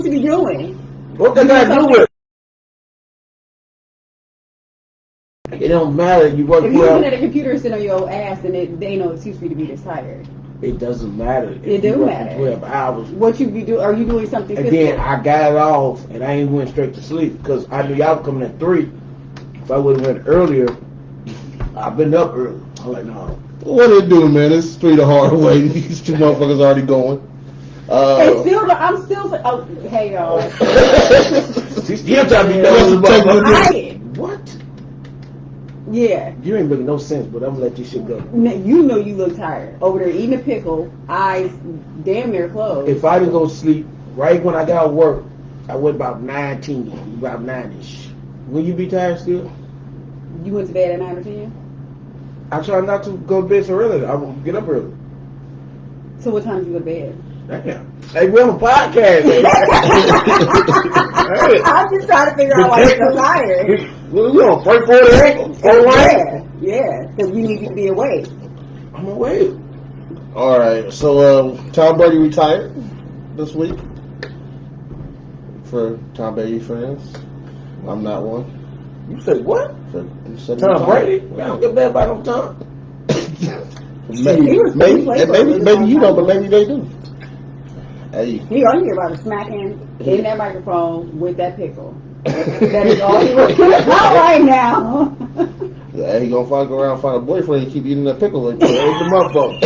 what you be doing. What they got to do with it? It don't matter. You work If you're well. looking at a computer sitting on your ass, then they ain't no excuse for you to be this tired. It doesn't matter. It do matter. 12 hours. What you be doing? Are you doing something? And then I got it off, and I ain't went straight to sleep because I knew y'all was coming at 3. If I would have went earlier, I've been up early. I'm like, no. What they doing, man? It's 3 the hard way. These 2 motherfuckers already going. And still, I'm still. Oh, hey y'all. She's still trying to be nosy about what? Yeah. You ain't making no sense, but I'm gonna let this shit go. You know you look tired. Over there eating a pickle, eyes damn near closed. If I didn't go to sleep right when I got out work, I went about 9:10, about 9ish. Will you be tired still? You went to bed at 9 or 10? I try not to go to bed so early. I will get up early. So what time did you go to bed? Damn. Hey, we're on a podcast. I'm just trying to figure out why you're so tired. We on 3:48. Yeah, because we need you to be awake. I'm awake. All right, so Tom Brady retired this week. For Tom Brady fans, I'm not one. You said what? He said he Tom retired. Brady? I don't give a about no Tom. Maybe you know, but maybe they do. Hey. He on here about to smacking in that microphone with that pickle. That is all he was doing right now. Yeah, he gonna find a boyfriend and keep eating that pickle like that. The motherfucker.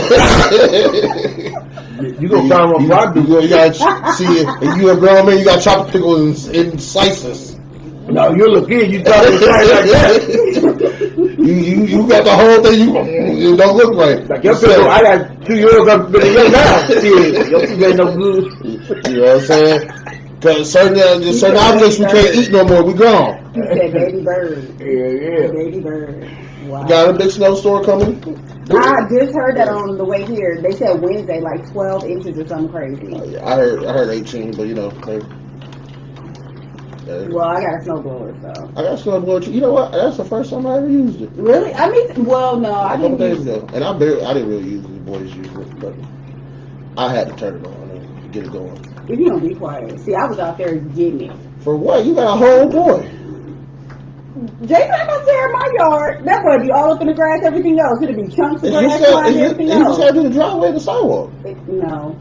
You gonna find one I do. You gotta see it. If you a grown man, you gotta chop the pickle in slices. No, you look good. You talking like that. You got the whole thing. You don't look right. Like your pickle, I got 2 years up in your now. Shit, your pickle ain't no good. You know what I'm saying? Because certain objects we can't eat no more. We gone. He said baby bird. Yeah. Baby bird. Wow. Got a big snowstorm coming? I just heard that on the way here. They said Wednesday, like 12 inches or something crazy. I heard 18, but you know. Well, I got a snowblower, so. I got a snowblower too. You know what? That's the first time I ever used it. Really? I mean, well, no, I didn't use it. And I didn't really use it. The boys used it, but I had to turn it on and get it going. If you don't be quiet. See, I was out there getting it. For what? You got a whole boy. Jason ain't gonna tear my yard. That boy be all up in the grass, everything else. It'll be chunks of grass flying, everything else. You just got to do the driveway and the sidewalk. No,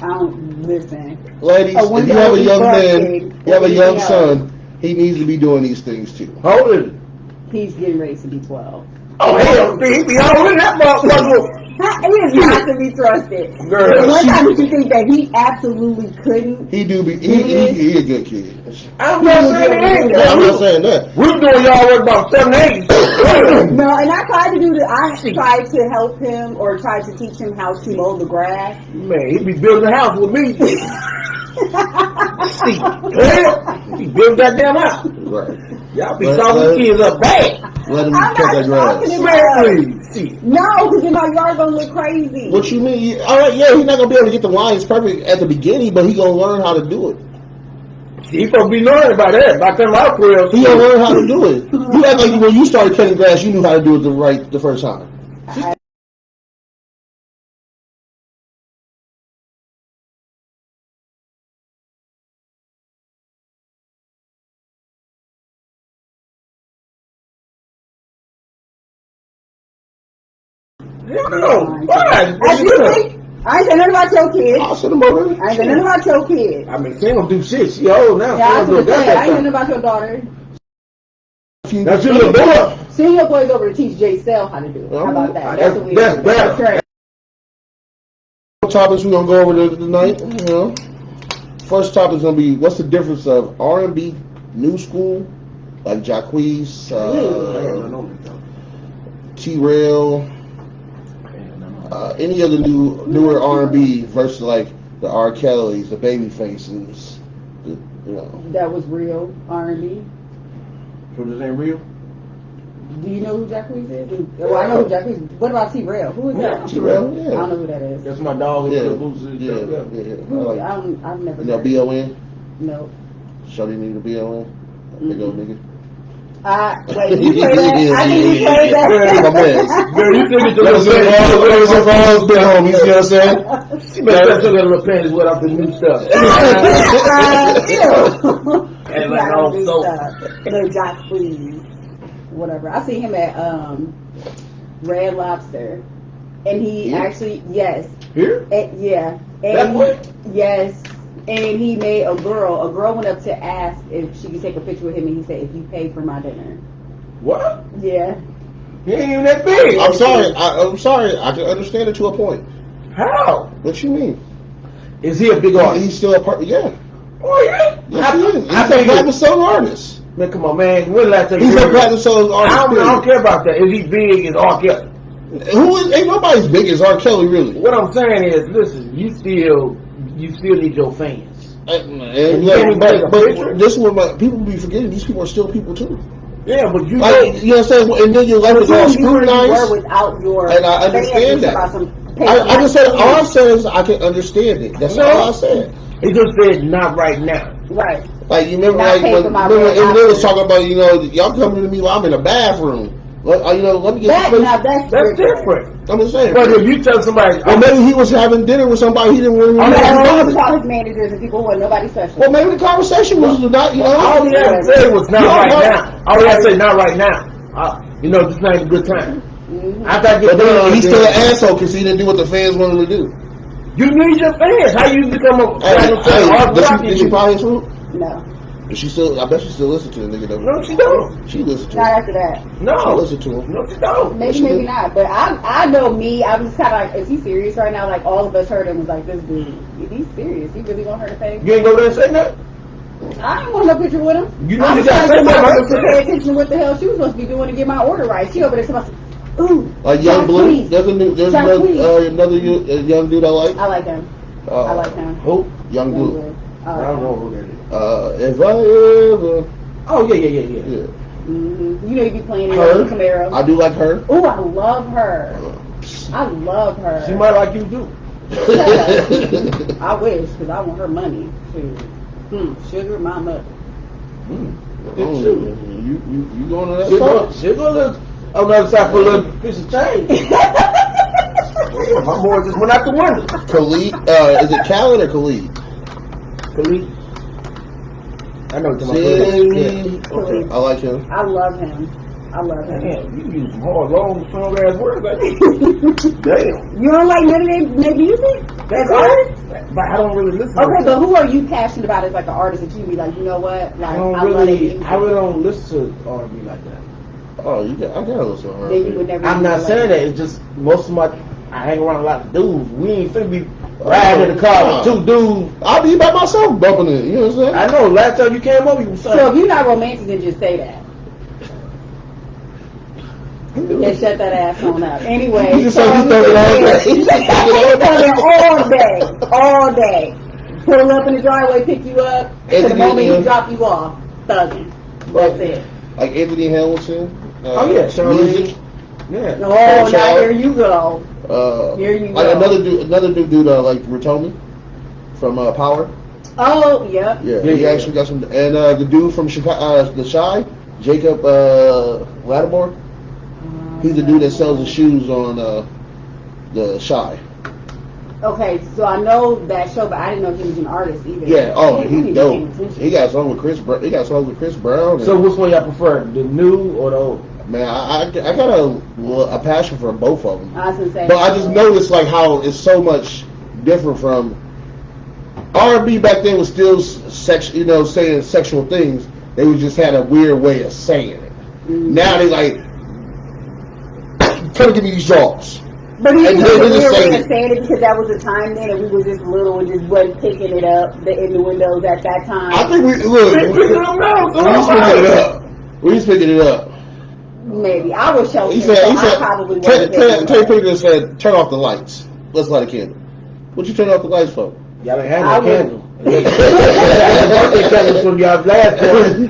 I don't listen. Ladies, if you have a young man, you have a young son, he needs to be doing these things too. How old is he? He's getting ready to be 12. Oh, hell, he be all in that motherfucker. He is not to be trusted. Girl, one time did you think that he absolutely couldn't? He a good kid. I'm not saying that. I'm not saying that. We're doing y'all work about 7, 8. No, and I tried to help him or tried to teach him how to mow the grass. Man, he be building a house with me. See, he built that damn house. Right. Y'all be talking kids up bad. Let him I'm cut not that grass. talking about. See. No, because then my yard gonna look crazy. What you mean? All right, yeah, he's not gonna be able to get the lines perfect at the beginning, but he gonna learn how to do it. He supposed to be learning about that. By the time I 12, He gonna learn how to do it. You act like when you started cutting grass, you knew how to do it the first time. no, fine. I ain't saying nothing about your kid. I'll send him over. I ain't saying nothing about your kid. I mean, she ain't gonna do shit. She old now. Yeah, I She was don't gonna do say, I ain't that. nothing about your daughter. That's your little boy. Send your boys over to teach Jay Sell how to do it. How about that? That's what we That's do. better. Right. Topics we're gonna go over tonight. You know, first topic is gonna be what's the difference of R&B, new school, like Jacquees, T-Rail, any of the newer R&B versus like the R. Kellys, the Babyfaces, you know. That was real R&B. So this ain't real? Do you know who Jacquees is? Well, I know who Jacquees is. What about T-Rail? Who is that? T-Rail, yeah. I don't know who that is. That's my dog. Yeah, Who? I've never You know heard. B.O.N.? No. Shorty need a B.O.N.? Big old nigga. Wait, you play that? I think you played that. My man. Girl, you think it's a Let us little in for all been home, you see what I'm saying? She better took that little panties without the new stuff. and So stuff. No, Jock, please. Whatever. I see him at Red Lobster, and he actually here, yeah, that and way. yes, and he made a girl went up to ask if she could take a picture with him, and he said, "If you pay for my dinner." What? Yeah. He ain't even that big. I'm sorry. I'm sorry. I can understand it to a point. How? What you mean? Is he a big artist? He's still a part. Yeah. Oh yeah. Yes, he is. He's I a think platinum selling artist. Man, come on, man. When last time He's you a heard platinum selling I artist. don't care about that. Is he big? Is R. Kelly? Who is? Ain't nobody's big as R. Kelly, really. What I'm saying is, listen, you still need your fans. And you yeah, can't even take a picture? but this is what people be forgetting. These people are still people too. Yeah, but you Like, you know what I'm saying? And then your life is all You were scrutinized. without your. And I understand that. that. I just said all I'm saying is I can understand it. That's all I said. He just said not right now. Right. Like you remember, Not like pay when for my Eminem rent was talking about, you know, y'all coming to me while I'm in the bathroom. You know, let me get some space. That's different. I'm just saying. But if you tell somebody, Or maybe he was having dinner with somebody he didn't really I know. mean, call his managers and people who are nobody special. Well, maybe the conversation was not, you know. all he had to say was not right now. All he had to say not right now. You know, this ain't a good time. Mm-hmm. After I get But then done, he's still an asshole because he didn't do what the fans wanted him to do. you need your fans. How you become a Did she buy his food? No. She still, I bet she still listens to the nigga though. No, she don't. She listens to Not him. after that. She No, listens to him. no, she don't. Maybe not. But I know me. I was kind of like, is he serious right now? Like all of us heard him was like, this dude, he's serious. He really want her to pay. You ain't go there and say that. I ain't want no picture with him. You know I you was got trying to get my somebody wife to pay attention to what the hell she was supposed to be doing to get my order right. She over there talking about, ooh, Like Young Blue, Jacquees. there's Jacquees. another young dude I like. I like him. I like him. Who? Young Blue. I don't know who that is. If I ever, Oh yeah. yeah. Mm-hmm. You know you be playing in Her, Camaro. I do like her. Ooh, I love her. I love her. She might like you too. I wish, because I want her money. Shoot. Sugar my mother. You going to that She'll side? go look on the other side for a little piece of change. My boy just went out the window. Khalid, is it Khaled or Khalid? Khalid. I know what you're talking about. Okay, I like him. I love him. Damn, you use some hard, long ass words like that. Damn. You don't like none of their music? As artists? But I don't really listen. Okay, to but who are you passionate about as like an artist that you be like, you know what? Like, I don't love really. it. I really don't listen to R&B like that. Oh, I gotta listen to her. Then you would never. I'm not saying that. It's just most of I hang around a lot of dudes. We ain't finna be riding in the car with two dudes. I'll be by myself bumping it. You know what I'm saying? I know. Last time you came over, you was So if you're not romantic, then just say that. Yeah, shut that ass on up. Anyway, You just say you thugging all day. all day. Pull up in the driveway, pick you up. To the moment he drop you off, thugging. That's it. Like Anthony Hamilton. Oh yeah, Music. Yeah. Oh, now here you go. Here you Like go. another new dude like Ratomi from Power. Oh, yep. Yeah, he actually got some. And the dude from Chicago, the Shy, Jacob Lattimore. He's the dude that sells the shoes on the Shy. Okay, so I know that show, but I didn't know he was an artist either. Yeah. Oh, he's dope. attention. He got songs with Chris. He got songs with Chris Brown. And, So which one y'all prefer, the new or the old? man, I got a passion for both of them. I was gonna say, But I just noticed like how it's so much different from R&B back then was still saying sexual things. They was just had a weird way of saying it. Mm-hmm. Now they like, come and give me these jaws. But he And was they a just weird say way it. of saying it because that was a time then, and we was just little and just wasn't picking it up in the windows at that time. I think we was picking it up. Maybe I was sheltered, He so said, I probably wasn't picking it Terry up. Pickens said, turn off the lights. Let's light a candle. What you turn off the lights for? Y'all ain't had I no would- candle. Birthday candles from y'all last one.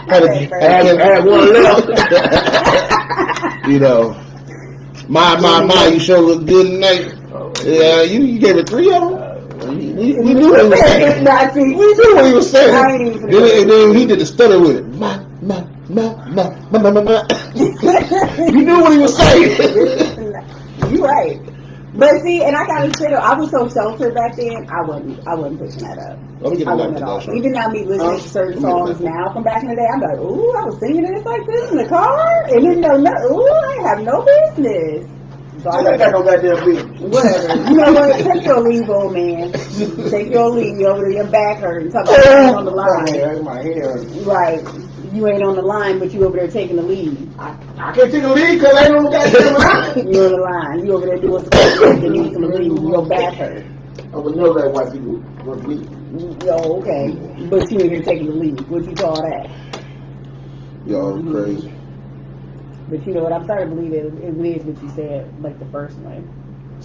Had one left. You know, my, you sure look good tonight. Yeah, you gave it 3 of them. We knew what he was saying. Nah, see, We knew what he was saying. I ain't even Then he did the stutter with it. Ma. You knew what he was saying. you right. But see, and I gotta say though, I was so sheltered back then. I wasn't pushing that up. Let me get I a wasn't napkin at all. now, sir. Even now, me listening to certain songs now from back in the day, I'm like, ooh, I was singing this like this in the car, and then ooh, I have no business. So I ain't got no goddamn business. whatever. You know what? Take your leave, old man. Take your leave. You over there, your back hurting. Talk about you ain't on the line. My hair. Right. You ain't on the line, but you over there taking the lead. I can't take a lead because I ain't on the goddamn line. You on the line. You over there doing some you need some lead. Your back hurt. I would know that white people want me. Oh, okay. But you in here taking the lead. What you call that? Y'all crazy. But you know what? I'm starting to believe it is what you said, like the first one.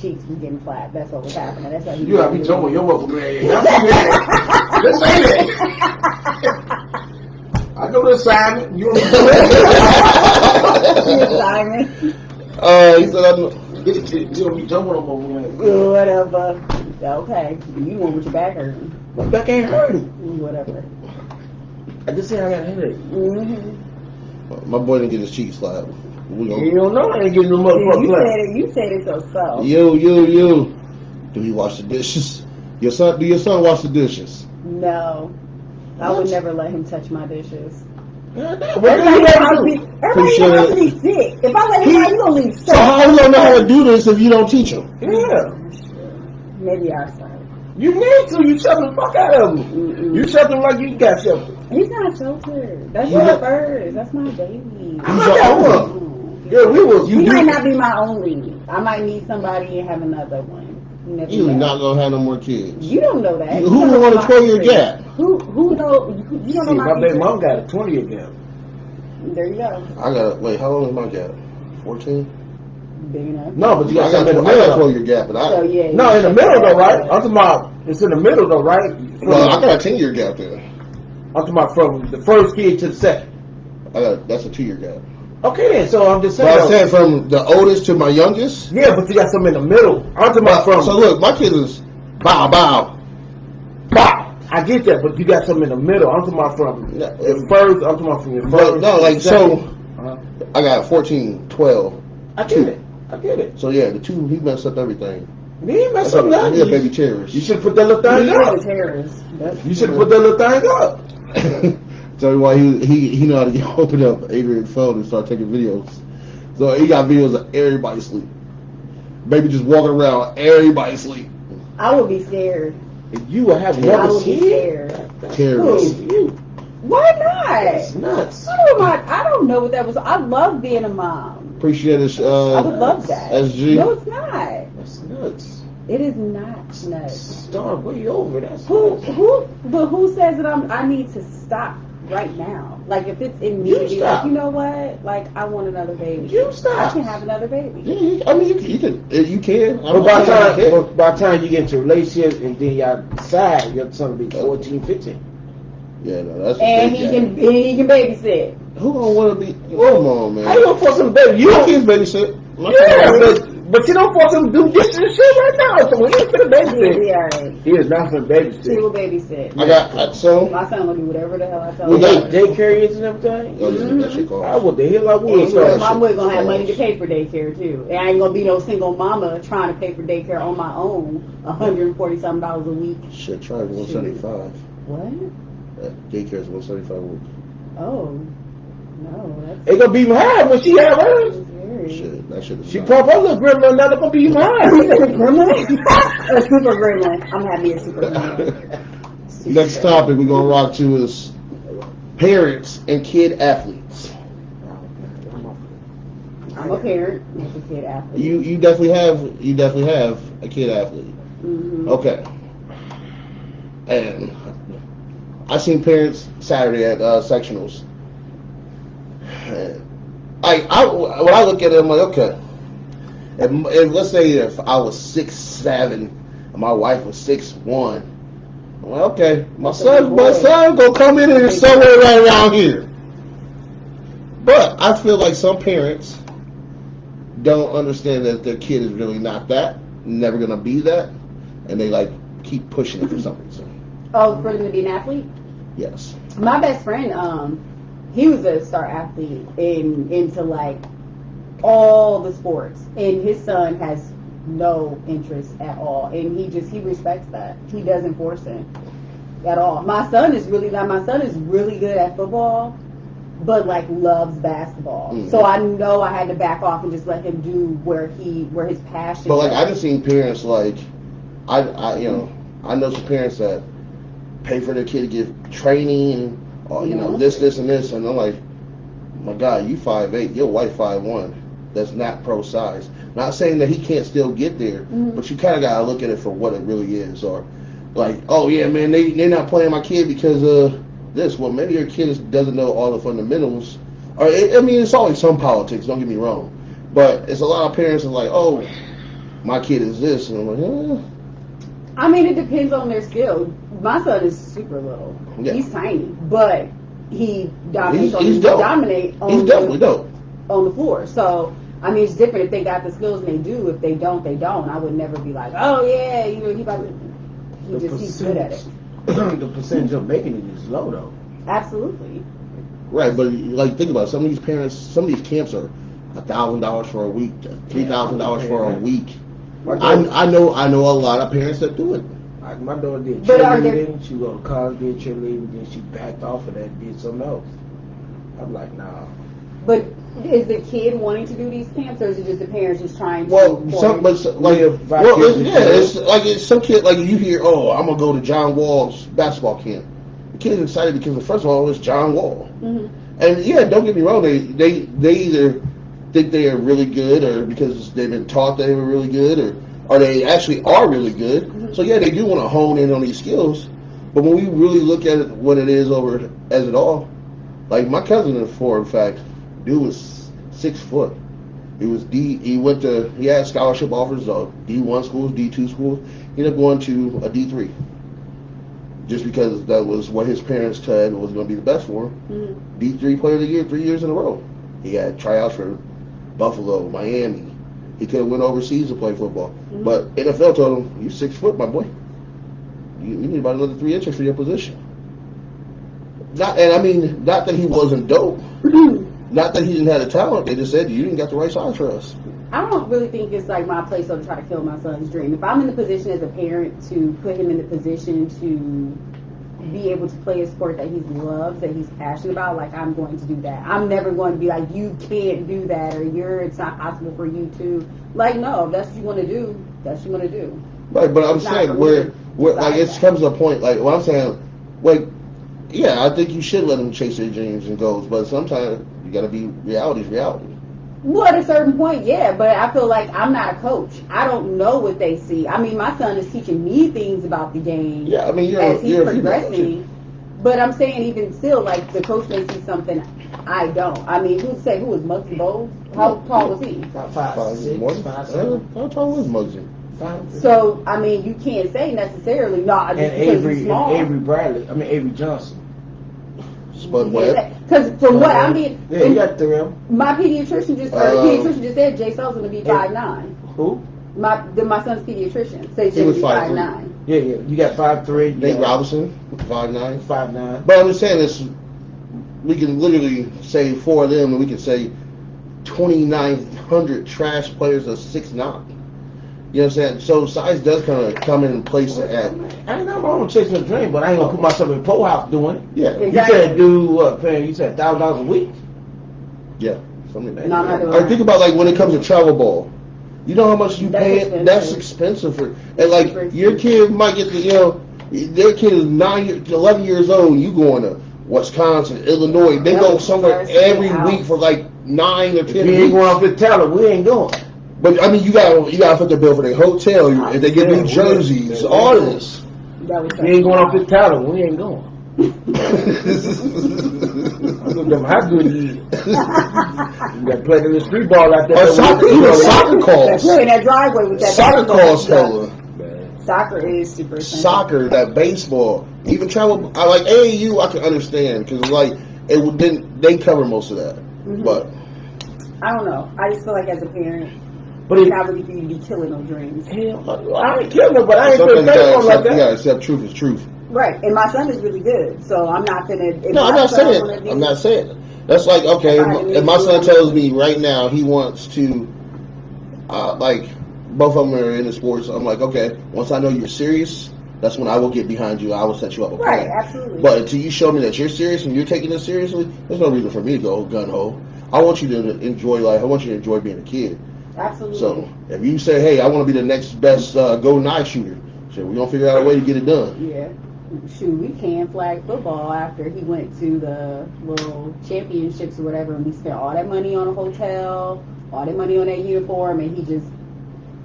Cheeks was getting flat. That's what was happening. That's how You gotta be jumping your motherfucking ass. Let's say that. I go to assignment. You don't Simon. He said, I know. You don't be jumping on my ass. Whatever. Okay. You want with your back hurting. My back ain't hurting. Whatever. I just said I got a headache. Mm-hmm. My boy didn't get his cheeks slapped. You don't know I ain't getting no motherfucking clap. You said it so. You. Do he wash the dishes? Do your son wash the dishes? No. I would never let him touch my dishes. Everybody has to be sick. If I let him out, you gonna leave sick. So how you gonna know how to do this if you don't teach him? Yeah. Maybe our son. You need to. You shut the fuck out of him. You shut him like you got shelter. He's not sheltered. That's my first. That's my baby. I got one. Yeah, we was. He might not be my only. I might need somebody and have another one. You're not gonna have no more kids. You don't know that. Who would want to 12-year gap? Who know? You don't know my baby mom got a 20-year gap. There you go. Wait, how long is my gap? 14? Big enough. No, but you got something in the I got middle. 12-year gap, but So, yeah, No, in the middle though, right? I'm talking about it's in the middle though, right? Well, I got a 10-year gap there. I'm talking about from the first kid to the second. That's a 2-year gap. Okay then, so I'm just saying. But I'm saying from the oldest to my youngest. Yeah, but you got something in the middle. I'm talking about from. So look, my kid is bow. I get that, but you got something in the middle. I'm talking about from your first. I'm talking about from your first. No, like second. I got 14, 12. I get it. So yeah, the two, he messed up everything. He ain't messed up nothing. He a baby terrorist. You should put that little thing up. You should put that little thing up. Tell you why he know how to open up Adrian's phone and start taking videos. So he got videos of everybody sleep. Baby just walking around, everybody sleep. I would be scared. If you would have I never would be seen scared. Terrorist. you. Why not? That's nuts. I don't know what that was. I love being a mom. Appreciate it. I would love that. SG. No, it's not. That's nuts. It is not nuts. Start way over. That's But who says that I need to stop right now? Like if it's in me, You to be stop. like, you know what? Like I want another baby. You stop. I can have another baby. Yeah, I mean, you can. But by the time you get into a relationship and then y'all decide your son will be 14, 15. Yeah, no, that's. And he can babysit. Who gonna want to be? Come on, man. How you gonna force him to baby? My kids babysit. But you don't force him to do this and shit right now. So when he's for the babysit, Yeah, alright. he is not for the She babysit. will babysit. I got so. My son will do whatever the hell I tell We him. got- Daycare is and everything. That shit I called. would the hell I would. And So, my boy gonna have money to pay for daycare too. And I ain't gonna be no single mama trying to pay for daycare on my own. $140 something a week. Shit, try 175. What? Daycare is 175 a week. Oh, no, that's it's gonna be high when she have hers. very. Shit, that shit is. She pop her little grandma, now they're gonna be high. A super gremlin. I'm happy a super gremlin. Next topic we're gonna rock to is parents and kid athletes. I'm a parent. I'm a kid athlete. You definitely have a kid athlete. Mm-hmm. Okay. And I seen parents Saturday at sectionals. And when I look at it, I'm like, okay. If let's say if I was 6'7" and my wife was 6'1", I'm like, okay, my son gonna come in here somewhere right around here. But I feel like some parents don't understand that their kid is really not that, never gonna be that, and they like keep pushing it for some reason. Oh, for them to be an athlete? Yes. My best friend, he was a star athlete into like all the sports, and his son has no interest at all, and he respects that. He doesn't force it at all. My son is really good at football, but like loves basketball. Mm-hmm. So I know I had to back off and just let him do where his passion. But like is. I just seen parents like I know some parents that pay for their kid to get training or this and this, and I'm like, my God, you 5'8", your wife 5'1". That's not pro size. Not saying that he can't still get there, but you kind of gotta look at it for what it really is. Or like, oh yeah, man, they're not playing my kid because of this. Well, maybe your kid doesn't know all the fundamentals. Or I mean, it's always some politics. Don't get me wrong, but it's a lot of parents are like, oh, my kid is this, and I'm like, I mean, it depends on their skill. My son is super little. Yeah. He's tiny, but he dominates. He's dope. He's definitely dope on the floor. So I mean, it's different if they got the skills and they do. If they don't, they don't. I would never be like, oh yeah, he's good at it. The percentage of making it is low though. Absolutely. Right, but like think about it. Some of these parents, some of these camps are $1,000 for a week, $3,000 for a week. I know a lot of parents that do it. Like my daughter did But are there- cheerleading. She go to college, did cheerleading, then she backed off of that, and did something else. I'm like, nah. But is the kid wanting to do these camps, or is it just the parents just trying to? Well, it's like it's some kid like you hear, oh, I'm gonna go to John Wall's basketball camp. The kid's excited because first of all, it's John Wall, and yeah, don't get me wrong, they either think they are really good, or because they've been taught they were really good, or they actually are really good. So yeah, they do want to hone in on these skills. But when we really look at it, what it is over as it all, like my cousin, for in fact, dude was 6 foot. He had scholarship offers of D1 schools, D2 schools. He ended up going to a D3. Just because that was what his parents said was going to be the best for him. D3 player of the year 3 years in a row. He had tryouts for Buffalo, Miami. He could have went overseas to play football. But NFL told him, you're 6 foot, my boy. You need about another 3 inches for your position. Not that he wasn't dope. Not that he didn't have the talent. They just said, you didn't got the right size for us. I don't really think it's like my place to try to kill my son's dream. If I'm in the position as a parent to put him in the position to be able to play a sport that he loves, that he's passionate about, like I'm going to do that. I'm never going to be like, you can't do that, or it's not possible for you to. Like, no, if that's what you want to do, that's what you want to do. Right, but I'm saying where like it comes to a point, like what I'm saying, like, yeah, I think you should let them chase their dreams and goals, but sometimes you got to be reality's reality. Well, at a certain point, yeah, but I feel like I'm not a coach. I don't know what they see. I mean, my son is teaching me things about the game. Yeah, I mean, as he's you're progressing. But I'm saying even still, like, the coach may see something I don't. I mean, who was Muggsy Bogues? How tall was he? About 5'6", 5'7". How tall was Muggsy? So, I mean, you can't say necessarily, just because he's small. And Avery Johnson. Spud Webb. Because from what I'm getting, yeah, you got 3 of them. My pediatrician just said Jay Sell's going to be 5'9". Who? My son's pediatrician says he was 5'9". Yeah. You got 5'3". Nate Robinson, 5'9". 5'9". But I'm just saying this. We can literally say 4 of them, and we can say 2,900 trash players are 6'9". You know what I'm saying? So size does kind of come in place to add. I ain't nothing wrong with chasing a dream, but I ain't gonna put myself in a pole house doing it. Yeah. Exactly. You said do what, paying? You said $1,000 a week. Yeah, something like that. No, I'm not doing Or that. think about like when it comes to travel ball. You know how much you That's pay? expensive. That's expensive for, and like Super your kid might get their kid is 11 years old. You going to Wisconsin, Illinois? They go somewhere every week for like 9 or 10 If you ain't weeks. going off the talent, we ain't going. But I mean, you gotta put the bill for their hotel. If they get new jerseys, all this. If you ain't going off the talent, we ain't going. Look at them, how good you is. You got plenty of the street ball out there. Or soccer calls. You're in that driveway with that Soccer basketball calls, stuff. fella. Soccer is super expensive. Soccer, that baseball, even travel. I like AAU. I can understand because like they cover most of that. But I don't know. I just feel like as a parent, But it's it, not really for you to be killing no dreams. I ain't killing them, but I ain't sometimes putting you Facebook like gotta that. accept truth is truth. Right. And my son is really good, so I'm not gonna. No, I'm not saying. I'm not saying. That's like okay. If my son tells me right now he wants to, like both of them are into sports. I'm like, okay, once I know you're serious, that's when I will get behind you. I will set you up a plan. Right, absolutely. But until you show me that you're serious and you're taking this seriously, there's no reason for me to go gun ho. I want you to enjoy life. I want you to enjoy being a kid. Absolutely. So if you say, hey, I want to be the next best golden eye shooter, so we're gonna figure out a way to get it done. Yeah. Shoot, we canned flag football after he went to the little championships or whatever, and we spent all that money on a hotel, all that money on that uniform, and he just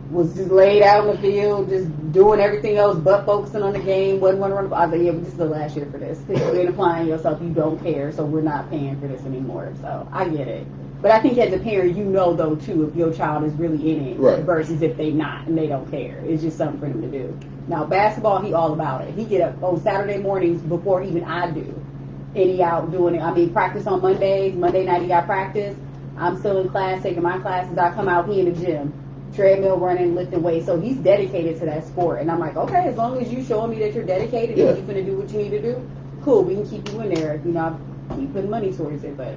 was just laid out in the field, just doing everything else but focusing on the game. Wasn't want to run. I was like, yeah, this is the last year for this. Because you ain't applying yourself, you don't care, so we're not paying for this anymore. So I get it. But I think as a parent, you know, though, too, if your child is really in it Right. versus if they not and they don't care. It's just something for them to do. Now, basketball, he all about it. He get up on Saturday mornings before even I do. And he out doing it. I mean, practice on Mondays. Monday night he got practice. I'm still in class, taking my classes. I come out, he in the gym. Treadmill running, lifting weights. So he's dedicated to that sport. And I'm like, okay, as long as you showing me that you're dedicated and you're going to do what you need to do, cool, we can keep you in there. You know, I keep putting money towards it, but...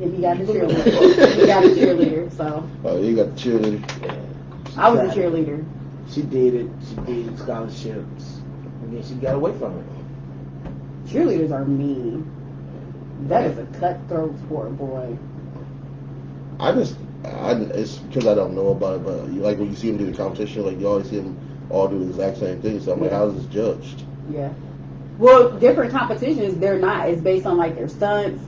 And he got the cheerleader. He got a cheerleader, so. Oh, you got the cheerleader. Yeah. I was a cheerleader. She did it. She did scholarships, and then she got away from it. Cheerleaders are mean. That is a cutthroat sport, boy. It's because I don't know about it, but like when you see them do the competition, like you always see them all do the exact same thing. So I'm like, how is this judged? Yeah. Well, different competitions, they're not. It's based on like their stunts,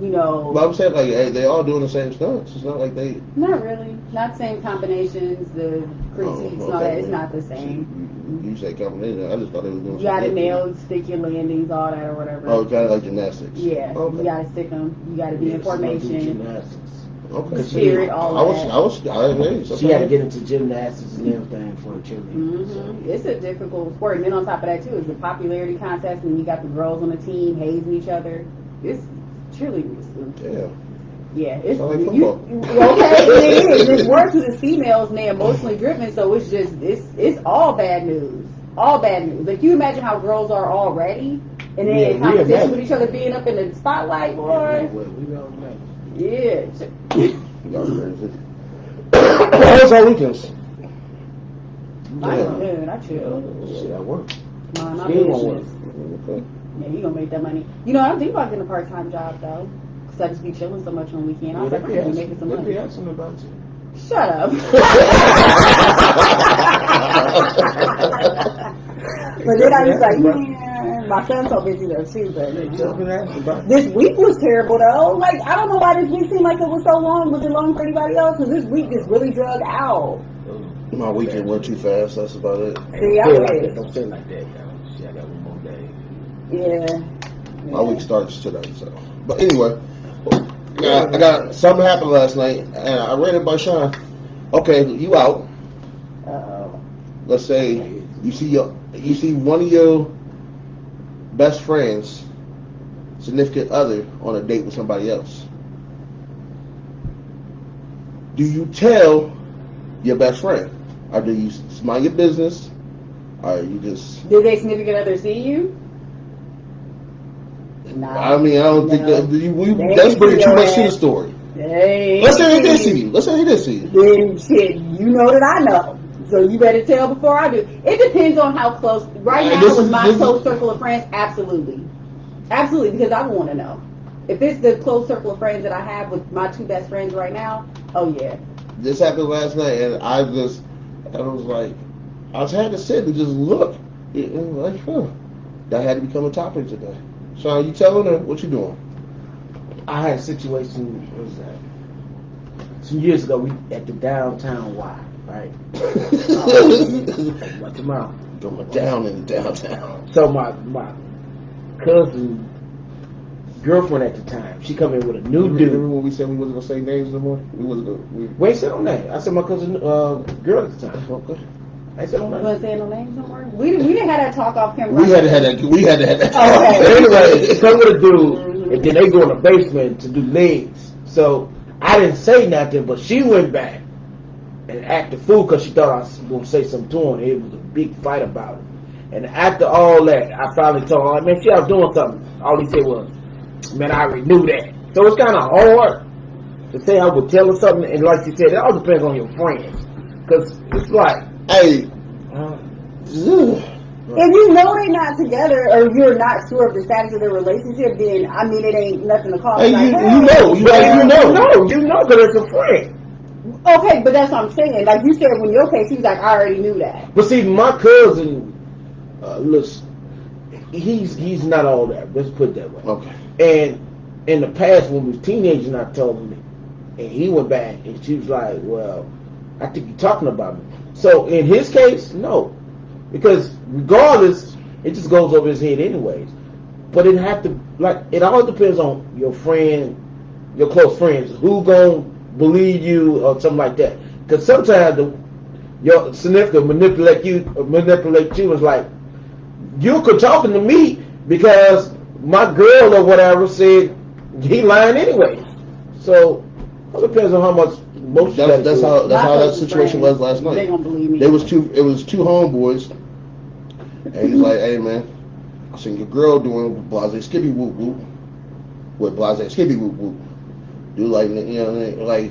you know. But I'm saying like, hey, they all doing the same stunts. It's not like they. Not really. Not the same combinations, the critiques and all that. It's not the same. You say combination. I just thought they was doing. You gotta nail, stick your landings, all that or whatever. Oh, kind of like gymnastics. Yeah. Okay. You gotta stick them. You gotta be in formation. Gymnastics. Okay. Spirit, all that. She had to get into gymnastics and everything for the cheerleading. Mm-hmm. It's a difficult sport. And then on top of that, too, it's a popularity contest, and you got the girls on the team hazing each other. It's cheerleading. Yeah, it's like football. Okay. It is. It's worse because it's females and they're emotionally driven, so it's just it's all bad news. All bad news. Like you imagine how girls are already, and then in competition with each other, being up in the spotlight, boy. Yeah. How's our weekends? I chill. Shit, I work. Mind my Still won't work. business. Yeah, you gonna make that money. You know, I don't think about getting a part-time job though, because I just be chilling so much on the weekend. I was like, I'm gonna be making some They money. be asking about you. Shut up. But then I was like, man, my son's so busy though too. But this week was terrible though. Like I don't know why this week seemed like it was so long. Was it long for anybody else? Because this week just really drug out. My weekend went too fast. That's about it. See, Don't say it like that, y'all. Shit, I got one more day. Yeah. My week starts today. So, but anyway, I got something happened last night, and I read it by Sean. Okay, you out. Let's say you see one of your best friends, significant other, on a date with somebody else. Do you tell your best friend, or do you mind your business, or you just? Did they significant other see you? Nah, I mean, I don't think that that's bringing too much to the story. Let's say he did see you. Let's say he did see you. Then shit, you know that I know. So you better tell before I do. It depends on how close. Right now, with my close circle of friends, absolutely. Absolutely, because I want to know. If it's the close circle of friends that I have with my two best friends right now, oh yeah. This happened last night, and I was like, I just had to sit and just look. It was like, that had to become a topic today. Sean, you telling her what you doing? I had a situation, what was that? Some years ago, we at the downtown Y, right? Tomorrow. Going down in the downtown. So my cousin girlfriend at the time, she come in with a new dude. Remember when we said we wasn't gonna say names no more? We ain't said no name. I said my cousin girl at the time. Okay. I said no You name. want to say no names no more? We didn't have that talk off camera. We had to have that. Okay. Anyway, come with a dude, and then they go in the basement to do legs. So I didn't say nothing, but she went back and acted fool because she thought I was going to say something to him. It was a big fight about it. And after all that, I finally told her, man, she was doing something. All he said was, man, I already knew that. So it's kind of hard to say I would tell her something, and like you said, it all depends on your friends. Because it's like, Hey, If you know they're not together, or you're not sure of the status of their relationship, then I mean it ain't nothing to call. hey, Like, you hey. know, you know, because it's a friend. Okay, but that's what I'm saying. Like you said, when your case, he was like, I already knew that. But see, my cousin, listen, he's not all that. Let's put it that way. Okay. And in the past, when we was teenagers, I told him, and he went back, and she was like, "Well, I think you're talking about me." So in his case, no, because regardless, it just goes over his head anyways. But it have to it all depends on your friend, your close friends, who gonna believe you or something like that. Because sometimes your significant manipulate you is like, you could talking to me because my girl or whatever said he lying anyway. So it depends on how much emotion That's how that situation was last They night. gonna believe me. It was two homeboys, and he's like, "Hey man, I seen your girl doing blase skippy whoop whoop with blase skippy whoop whoop." Dude, like, you know, like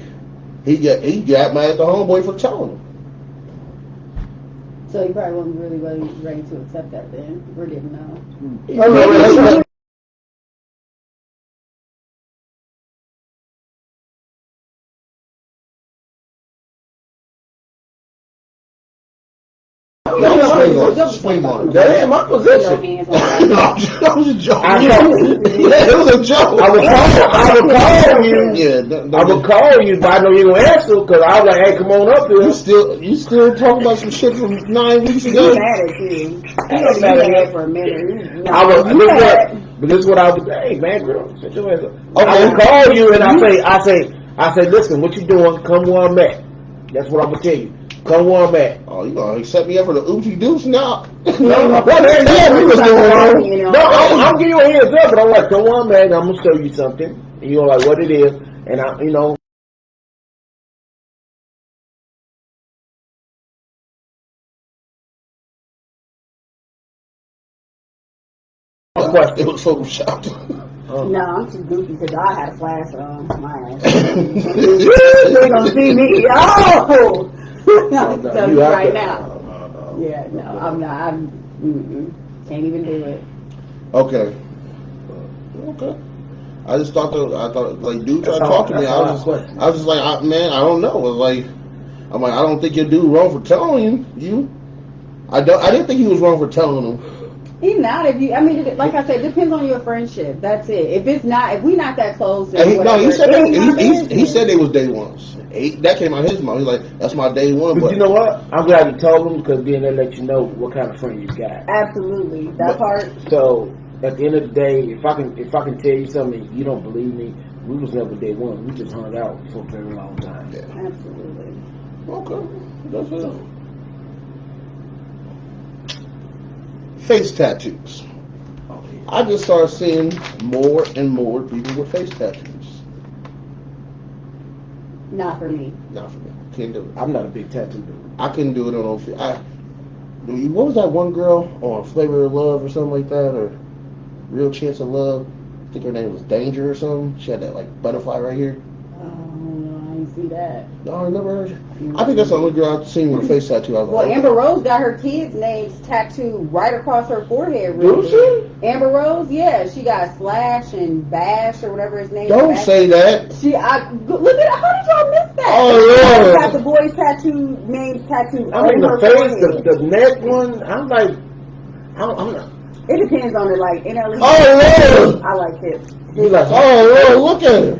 he got mad at the homeboy for telling him. So you probably wasn't really ready to accept that then, or didn't know. Swing on it. That ain't my No position. hands on No, that. that was a joke. I know. Yeah, it was a joke. I would call you. Yeah, I would call you, but I know you gonna answer because I was like, "Hey, come on up here." You still talking about some shit from 9 weeks He's ago? mad at you. He gonna be mad for a minute. I would, but this is what I would say, hey man, girl, sit your ass up. I Okay. would call you and I say, listen, what you doing? Come where I'm at. That's what I'm gonna tell you. Come where I'm at. Oh, you gonna accept me up for the oopsie deuce now? No, I'm giving you a heads up, but I'm like, come on, man, I'm gonna show you something. And you're like, what it is, and I, you know. It was photoshopped. No, I'm too goofy because I had a flash on my ass. They're gonna see me. Oh! I'm telling you right now. Yeah, no, I'm not. Can't even do it. Okay. I thought like dude tried to talk to me. I was just like, man, I don't know. I was like, I'm like, I don't think your dude wrong for telling you. I didn't think he was wrong for telling him. He's not. If you, I mean, like I said, it depends on your friendship. That's it. If it's not, if we not that close, And he said that, he business. said they was day ones. That came out of his mouth. He's like, that's my day one. But you know what? I'm glad you told him because then they let you know what kind of friend you got. Absolutely, that part. So at the end of the day, if I can tell you something and you don't believe me, we was never day one. We just hung out for a very long time. Yeah. Absolutely. Okay. That's it. Face tattoos. I just started seeing more and more people with face tattoos. Not for me. Not for me. Can't do it. I'm not a big tattoo dude. I couldn't do it on no. What was that one girl on Flavor of Love or something like that, or Real Chance of Love? I think her name was Danger or something. She had that like butterfly right here. Oh, no, I didn't see that. No, I never heard. I think that's the only girl I've seen with a face tattoo. I was Well, like, Amber Rose got her kids' names tattooed right across her forehead. Really. Did Amber Rose, yeah, she got Slash and Bash or whatever his name is. Don't say that. Look at how did y'all miss that? Oh, She Lord. got the boys' names tattooed. I mean, over the her face, forehead. the neck one, I'm like, I'm not. It depends on it. Like NLE. Oh, Lord. I like it. He's like, Oh, Lord, look at her.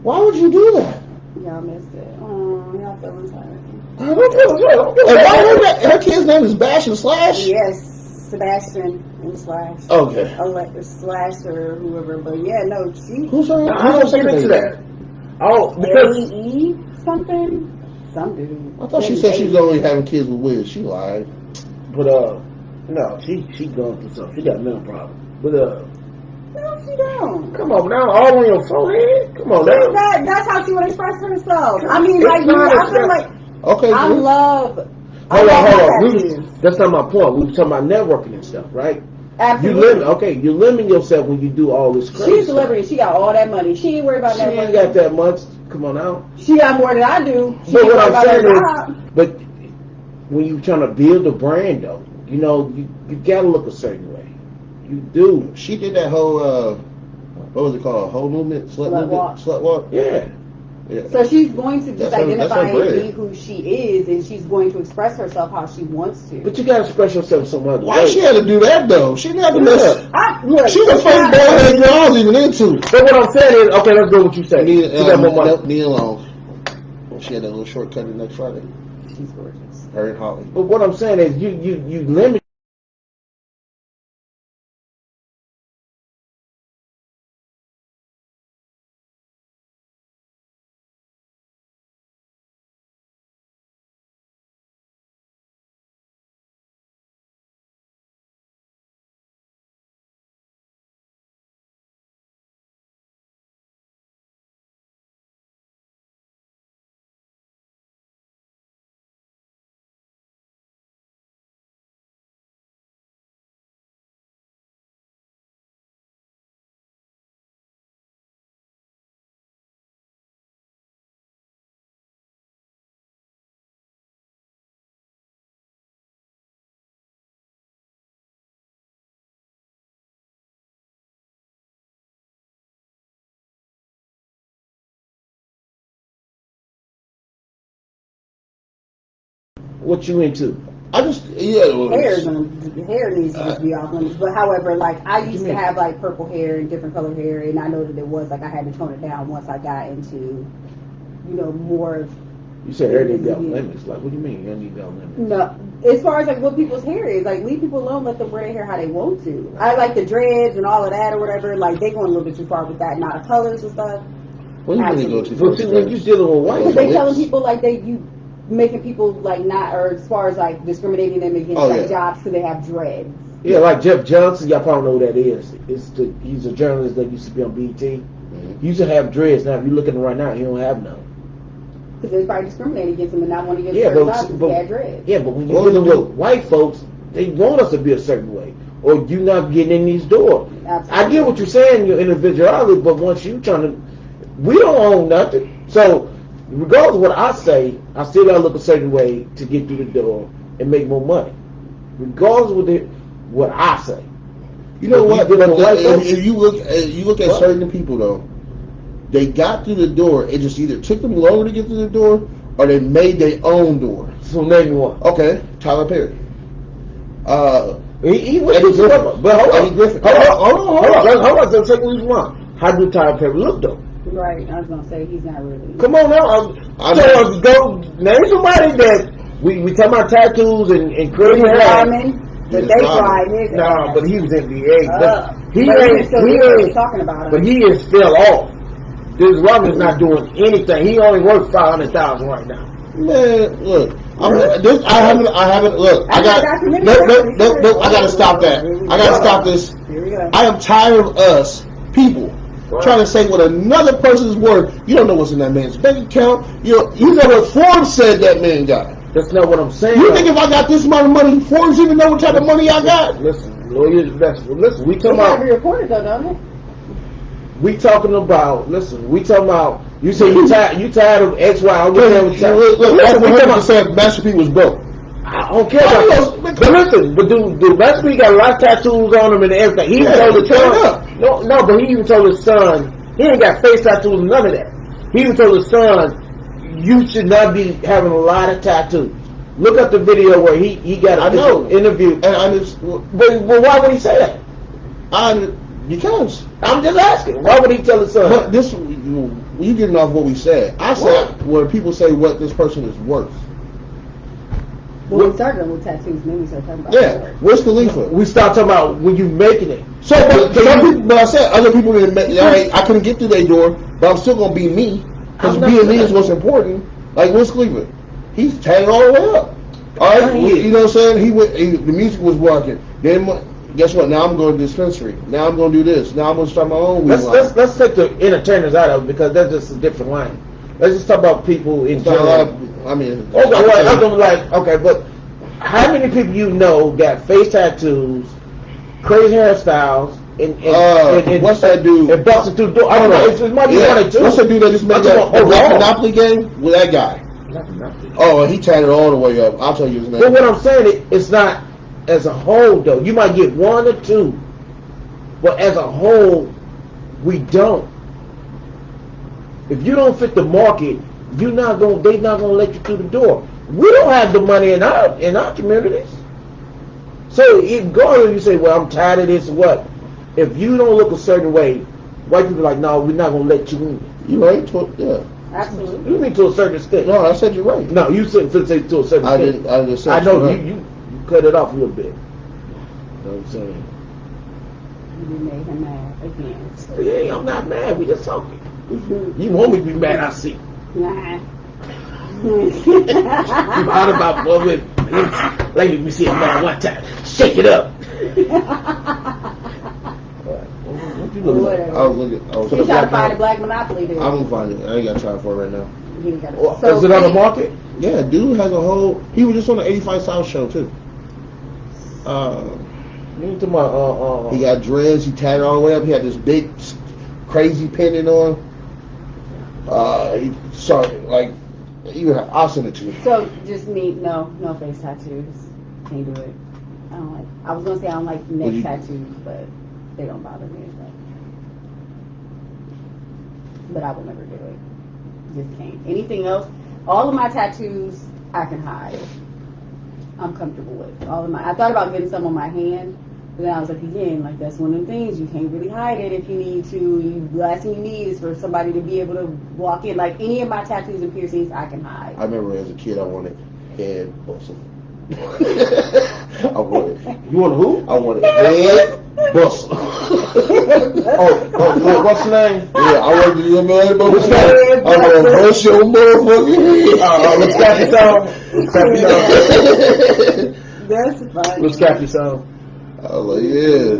Why would you do that? Y'all missed it. Oh, y'all feeling tired. And why her kid's name is Bash and Slash? Yes, Sebastian and Slash. Okay. Slash or whoever, but yeah, no, she. Who's her? I don't get into that. Oh, because L-E-E something? Some dude. I thought she said she was only having kids with Wiz. She lied. but no, she going through something. She got a mental problem. But No, she don't. come on now, all on your forehead. Come on now. That's how she would express herself. I mean, It's like, not I feel a- like Okay, I good. love. Hold on. tattoos. That's not my point. We were talking about networking and stuff, right? Absolutely. You limit yourself when you do all this crazy. She's a celebrity. She got all that money. She ain't worried about She that ain't money. got that much. Come on now. She got more than I do. She But ain't what worried I'm about saying her is, job. but when you trying to build a brand, though, you know, you gotta look a certain way. You do. She did that whole what was it called? Whole movement, slut movement, walk. slut walk. Yeah. Yeah. So she's going to just That's identify her and brand. be who she is, and she's going to express herself how she wants to. But you gotta express yourself some other Why way. she had to do that though? She never missed. Look, She's a fake boy that girl I was even into. But what I'm saying is, okay, let's go with what you say. She got more money. Nia Long. She had that little shortcut next Friday. She's gorgeous. Her and Holly. But what I'm saying is, you limit. What you into? I just Hair needs to just be off limits. But however, like I used to mean? have like purple hair and different color hair, and I know that it was like I had to tone it down once I got into, more of. You said everything got limits. Like, what do you mean? You don't need that limits. No, as far as like what people's hair is, like leave people alone, let them wear their hair how they want to. I like the dreads and all of that or whatever. Like they going a little bit too far with that, not the colors and stuff. What do you mean they go too But see, when you dealing with white Because they telling folks, people like making people like not, or as far as like discriminating them against jobs because they have dreads. yeah, like Jeff Johnson, y'all probably know who that is. He's a journalist that used to be on BET. Mm-hmm. He used to have dreads. Now, if you look at him right now, he don't have none. Because they're probably discriminating against him and not wanting to get Yeah, certain jobs because he had dreads. Yeah, but when you're dealing with white folks, they want us to be a certain way, or you not getting in these doors. Absolutely. I get what you're saying, your individuality, but once you trying to, we don't own nothing. So, regardless of what I say, I still gotta look a certain way to get through the door and make more money. Regardless of what I say. You know what? But If you look at certain people though, they got through the door. It just either took them longer to get through the door, or they made their own door. So name me one. Okay, Tyler Perry. He went Eddie through Griffin. some, but hold Eddie on. Griffin. Hold on. Let's take each one. How do Tyler Perry look though? Right, I was gonna say he's not really. Come on now. Go name somebody that we talking about tattoos and crazy hair. But they tried his No, but he was NBA. He ain't ain't talking about him. But he is still off. This Robin's not doing anything. He only worth $500,000 right now. Man, look. I haven't. Look, I gotta stop that. I gotta stop this. Here we go. I am tired of us people trying to say what another person's worth. You don't know what's in that man's bank account. You know what Forbes said that man got. That's not what I'm saying. You think if I got this amount of money, Forbes even know what type of money I got? Listen, lawyers, listen. We It's talking gotta about. be reported though, don't it? We talking about. Listen, we talking about. You say you tired of X, Y. I don't care what you Look, listen, we talking about. said Master P was broke. I don't care about that. But listen, do Master P got a lot of tattoos on him and everything. He even told his son. No, but he even told his son. He ain't got face tattoos, none of that. He even told his son, you should not be having a lot of tattoos. Look up the video where he got an interview. And I just, But why would he say that? Because I'm just asking. Why would he tell his son? but this, you getting off what we said. I said when people say what this person is worth. Well, we started with tattoos, then we started talking about Yeah, Wiz Khalifa. We start talking about when you making it. So, but I said other people didn't make. I couldn't get through their door, but I'm still gonna be me because being me is what's important. Like Wiz Khalifa, he's tatted all the way up. All right, you know what I'm saying? The music was working. Then guess what? Now I'm going to dispensary. Now I'm going to do this. Now I'm going to start my own. Let's take the entertainers out of it because that's just a different line. Let's just talk about people in general. I mean, okay, but how many people you know got face tattoos, crazy hairstyles, and what's that dude? And busting through the door. I don't know. It might be one or two. What's that dude that just made that Monopoly game with that guy? Oh, he tatted all the way up. I'll tell you his name. But what I'm saying, it's not as a whole though. You might get one or two, but as a whole, we don't. If you don't fit the market, they're not gonna let you through the door. We don't have the money in our communities. So regardless, you say, "Well, I'm tired of this." What? If you don't look a certain way, white people are like, "No, we're not gonna let you in." You right? Yeah. Absolutely. You mean to a certain extent? No, I said you're right. No, you said to a certain extent. I just said I know right. you cut it off a little bit. You know what I'm saying? You made him mad again. Yeah, I'm not mad. We just talking. You want me to be mad? I see. Nah. You heard about woman? Let me see a man one time. Shake it up. What you looking at? I was looking. You trying to find a black monopoly, dude? I'm gonna find it. I ain't got time for it right now. You ain't gotta- Well, is it on the market? Yeah, dude has a whole. He was just on the 85 South show too. You talking about, He got dreads. He tatted all the way up. He had this big, crazy pendant on. I'll send it to you. So just me, no face tattoos. Can't do it. I don't like. I was gonna say I don't like neck tattoos, but they don't bother me as much. But I will never do it. Just can't. Anything else? All of my tattoos I can hide. I'm comfortable with all of my. I thought about getting some on my hand, but then I was like, again, like that's one of the things you can't really hide it if you need to. The last thing you need is for somebody to be able to walk in. Like any of my tattoos and piercings, I can hide. I remember as a kid, I wanted head bustle. I wanted. you want who? I wanted head bustle. What's the name? Yeah, I wanted to do a man bustle. Head I want to bust your motherfucking head. Let's clap your song. Let's clap your song. That's funny. Let's clap your song. I was like, yeah.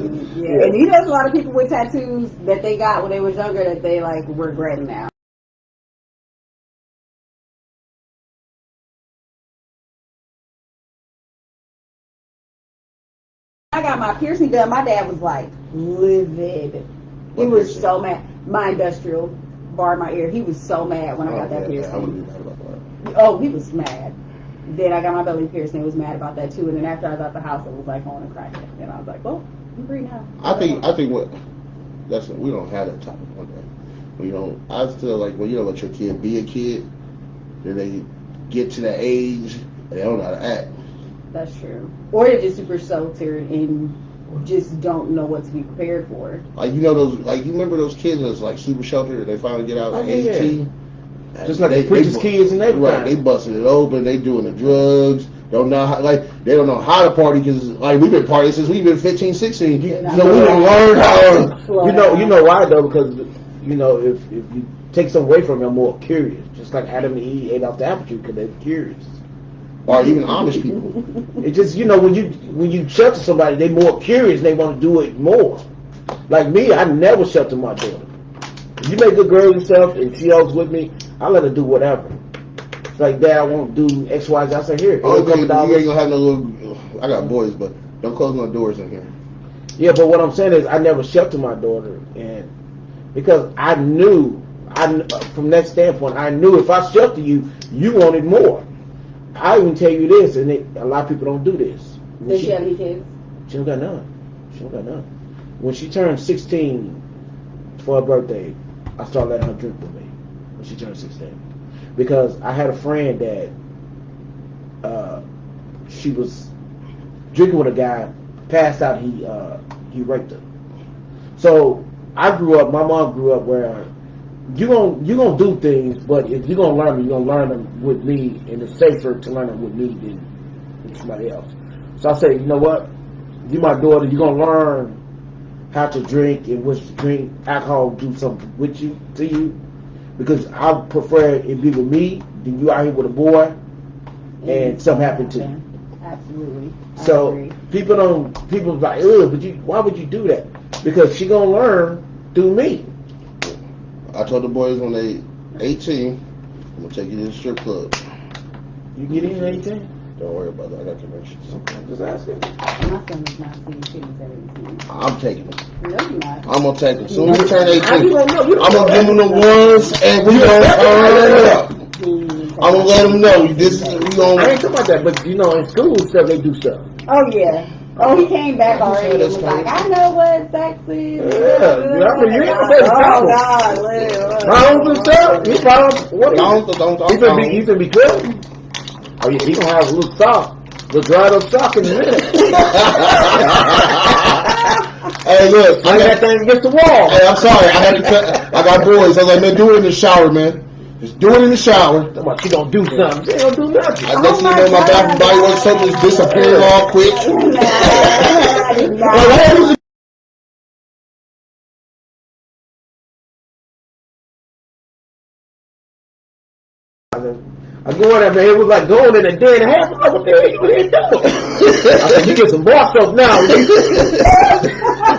Yeah, and you know, there's a lot of people with tattoos that they got when they was younger that they like regret now. I got my piercing done. My dad was like livid. He was so mad. My industrial bar my ear. He was so mad when I got that I would piercing. be mad about that. Oh, he was mad. Then I got my belly pierced and was mad about that too. And then after I was out the house, it was like on a crack. And I was like, well, I'm free now. I think what we don't have that topic one day. We don't. I feel like when you don't let your kid be a kid, then they get to that age and they don't know how to act. That's true. Or they're just super sheltered and just don't know what to be prepared for. Like you remember those kids that's like super sheltered and they finally get out at 18. Just like they preachers kids and everything. Right, they busting it open. They doing the drugs. Don't know how, they don't know how to party because we've been partying since we've been 15, 16. So we don't learn how. You know why though? Because if you take something away from them, they're more curious. Just like Adam and Eve ate off the apple tree because they're curious. Or even Amish people. It just when you shelter somebody, they're more curious. And they want to do it more. Like me, I never shelter my daughter. If you make good girl yourself and she always with me, I let her do whatever. It's like, Dad, I won't do X, Y, Z. I say, here. You ain't gonna have no little. I got boys, but don't close no doors in here. Yeah, but what I'm saying is, I never shelter my daughter, and because I knew, from that standpoint, I knew if I shelter you, you wanted more. I even tell you this, and a lot of people don't do this. Does she have any kids? She don't got none. When she turned 16 for her birthday, I started letting her drink with me when she turned 16. Because I had a friend that she was drinking with a guy, passed out, he raped her. So my mom grew up where you gonna do things, but if you're gonna learn them, you're gonna learn them with me, and it's safer to learn them with me than with somebody else. So I say, you know what? You my daughter, you're gonna learn how to drink and which to drink. Alcohol do something with you, to you. Because I prefer it be with me than you out here with a boy and something happened to you. Absolutely. So people like, ugh, but why would you do that? Because she gonna learn through me. I told the boys when they 18, I'm gonna take you to the strip club. You get in at 18? Don't worry about that. I got connections. Just asking. My son is not seeing titties at 18. I'm taking them. No, you're not. I'm gonna take them. Soon as you turn How you 18, gonna know? You I'm gonna give them the ones, and we gonna turn it up. I'm gonna let them know this. We I gonna. ain't talking about that, but you know, in school stuff, they do stuff. Oh, yeah. Oh, he came back already and that's was like, fine. I know what sex is. Yeah, I mean, you ain't gonna Oh, take the problem. God. Look. Pounds and stuff. He pounds. What is Don't. he finna be good? Oh yeah, he gonna have a little sock, little dried up sock in a minute. Hey, look. Bring that thing against the wall. Hey, I'm sorry. I had to cut. I got boys. I was like, man, do it in the shower, man. Just do it in the shower. What, she gonna do something? She ain't gonna do nothing. I bet you know my Bath and Body Works soap is disappearing all quick. I did not. Well, I go in there, man. It was like going in a day and a half. I'm like, what the hell you in doing? I said, you get some bar soap now.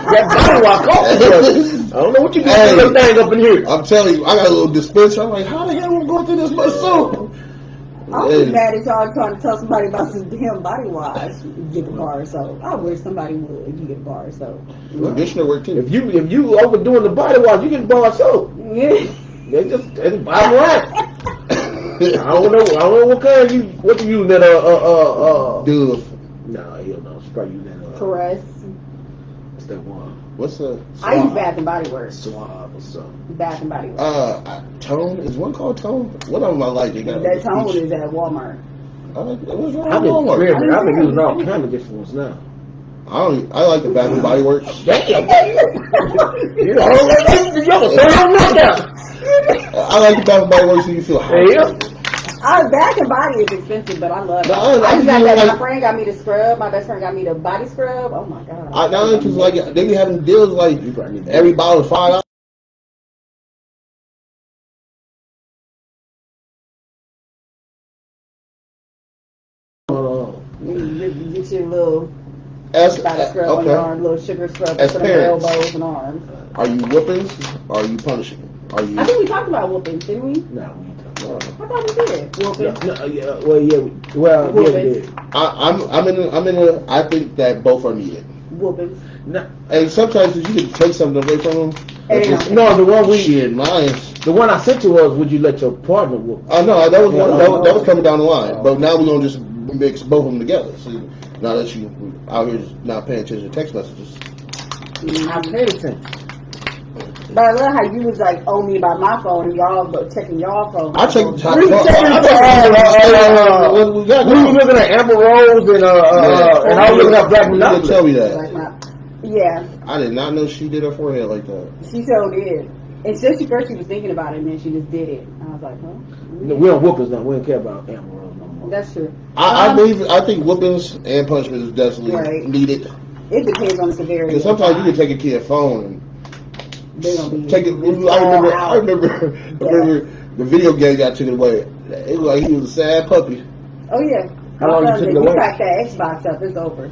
That body wash costs us. I don't know what you doing with that thing up in here. I'm telling you, I got a little dispenser. I'm like, how the hell am I going through this much soap? I'm just mad at y'all trying to tell somebody about some damn body wash. Get the bar of soap. I wish somebody would. You get a bar of soap. Conditioner work too. If you overdoing the body wash, you get bar soap. Yeah. That's the bottom line. I don't know what kind what you use that Dude, No, hell no. She probably use that Caress. what's that one? what's the I use Bath and Body Works. Suave or something. Bath and Body Works. Tone? Is one called Tone? One of them I like. They got That tone is at Walmart. I like what's wrong I've with been Walmart? experimenting. I've been using all kind of different ones now. I like the Bath and Body Works. Damn. You know, I like the Bath and Body Works so you feel hydrated. Bath and Body is expensive, but I love it. No, I just got I that. like- My friend got me the scrub. My best friend got me the body scrub. Oh my god. I know because like they be having deals like every bottle is $5. You get your little As body scrub on your okay, arm, little sugar scrub As for your parents. elbows and arms. are you whoopings? Or are you punishing? Are you? I think we talked about whoopings, didn't we? No, we ain't talking about I thought we did. Whoopings. No, yeah, well, yeah, we did. I'm in a. I think that both are needed. Whoopings. No, And sometimes you can take something away from them. Hey, no, the one Shit, mine. the one I sent you was, would you let your partner whoop? Oh no, that was Yeah, that was coming down the line. Oh. But now we're gonna just mix both of them together. So now that you out here not paying attention to text messages. I paid attention. But I love how you was like on me by my phone and y'all go checking y'all phone. I check the top. We What we got We were now? looking at Amber Rose and and I was looking at Black You didn't Monopoly. tell me that. Like my, yeah, I did not know she did her forehead like that. she so did. And since first she was thinking about it and then she just did it. I was like, huh? No, we don't whoop us now. We don't care about Amber Rose no more. That's true. I think whoopings and punishment is definitely Right. needed. It depends on the severity. Because sometimes you can take a kid's phone and They gonna be take it. I remember the video game got taken away. It was like he was a sad puppy. Oh yeah. How long you took it You away? crack that Xbox up, it's over.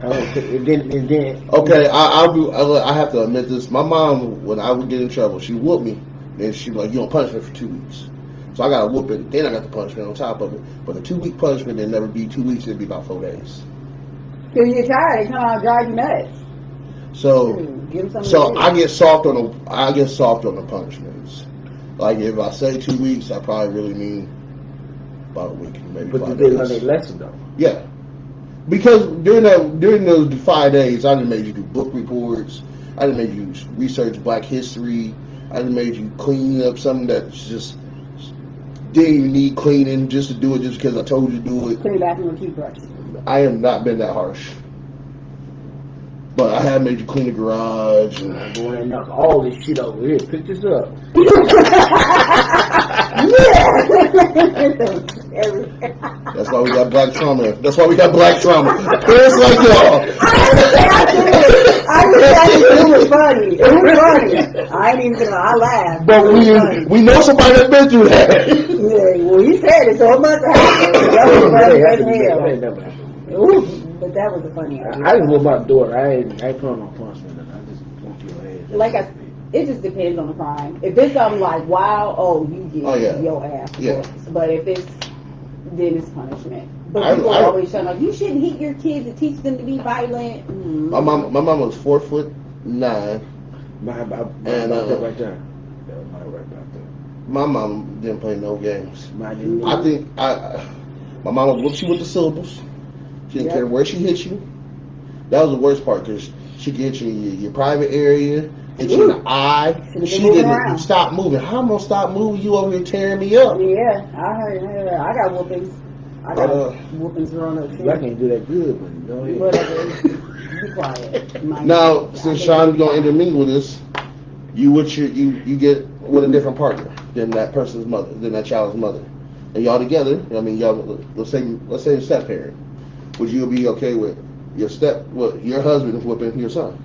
And then Okay, I have to admit this. My mom, when I would get in trouble, she whooped me. Then she was like, "You don't punish me for 2 weeks." So I got a whooping. Then I got the punishment on top of it. But the 2 week punishment, it'd never be 2 weeks. It'd be about 4 days. Cause you're tired, it come out and drive you nuts. So, Give them something so to do. I get soft on the punishments. Like if I say 2 weeks, I probably really mean about a week, maybe but 5 did they learn days. their lesson though? Yeah, because during those 5 days, I done made you do book reports. I done made you research Black history. I done made you clean up something that just didn't even need cleaning just to do it just because I told you to do it. Clean the bathroom with a toothbrush. I have not been that harsh, but I have made you clean the garage. And I'm going and knock all this shit over here. Pick this up. that's why we got black trauma. That's why we got black trauma. Parents like y'all. I just it was funny. It was funny. I ain't even gonna. I laughed. But It was funny. we know somebody that's been through that. Yeah, well, he said it, so it must have happened. That was funny as hell. That ain't never happened. Ooh, but that was a funny idea. I just want my daughter. I ain't putting on punishment. I just want your head. Like it just depends on the crime. If it's something like wow, oh, you get Oh, yeah. your ass Yeah. whooped. But if it's then it's punishment. But people are always showing like, you shouldn't hit your kids and teach them to be violent. Mm-hmm. My mom was 4'9". About that right there. Right there. My mom didn't play no games. Mine didn't. I think my mama whooped you with the syllables. She didn't care where she hit you. That was the worst part because she could hit you in your private area, hit you in the eye. She didn't stop moving. How am I gonna stop moving? You over here tearing me up? Yeah, I heard. I got whoopings. I got whoopings growing up too. I can't do that good, but go ahead. Whatever. Be quiet. Now, since Sean's gonna intermingle with this, you get with a different partner than that person's mother, than that child's mother, and y'all together. I mean, y'all. Let's say a step parent. Would you be okay with your husband whooping your son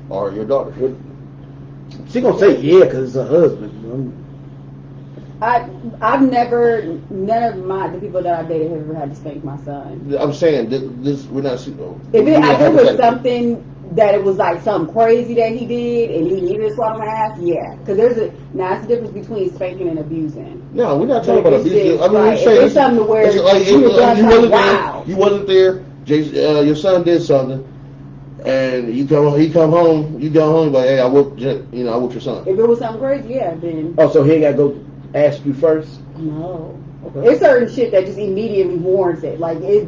or your daughter? She gonna say yeah because it's her husband. I've never, none of the people that I dated have ever had to spank my son. I'm saying this we're not. If it was something that it was like something crazy that he did and he needed to swallow my ass, yeah. Because it's a difference between spanking and abusing. No, we're not talking about abuse. I mean, we're saying it's something to where you wasn't there. Your son did something, and he come home. You go home, like, hey, I whooped your son. If it was something crazy, yeah, then. Oh, so he ain't got to go ask you first? No. Okay. It's certain shit that just immediately warrants it. Like if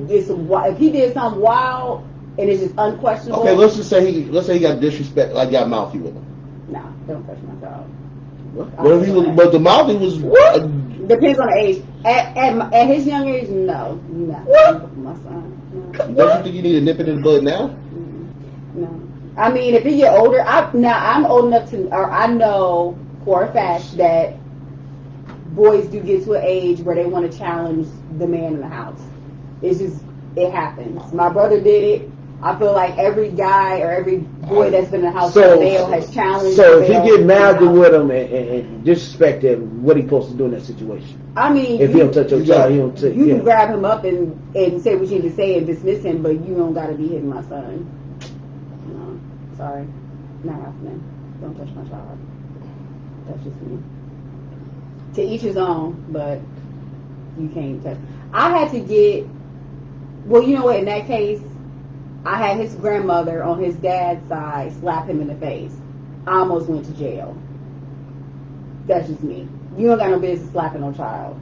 he did something wild and it's just unquestionable. Okay, let's say he got disrespect, like got mouthy with him. Nah, don't touch my child. But the mouthy was what? Depends on the age. At his young age, no. What? My son. No. Don't you think you need to nip it in the bud now? No. I mean, if he get older, I'm old enough or I know for a fact that boys do get to an age where they want to challenge the man in the house. It happens. My brother did it. I feel like every guy or every boy that's been in the house for a male has challenged. So if he get mad with him and disrespect him, what he supposed to do in that situation? I mean, if he don't touch your child, he don't take. You can grab him up and say what you need to say and dismiss him, but you don't got to be hitting my son. No, sorry, not happening. Don't touch my child. That's just me. To each his own, but you can't touch. I had to get. Well, you know what? In that case, I had his grandmother on his dad's side slap him in the face. I almost went to jail. That's just me. You don't got no business slapping no child.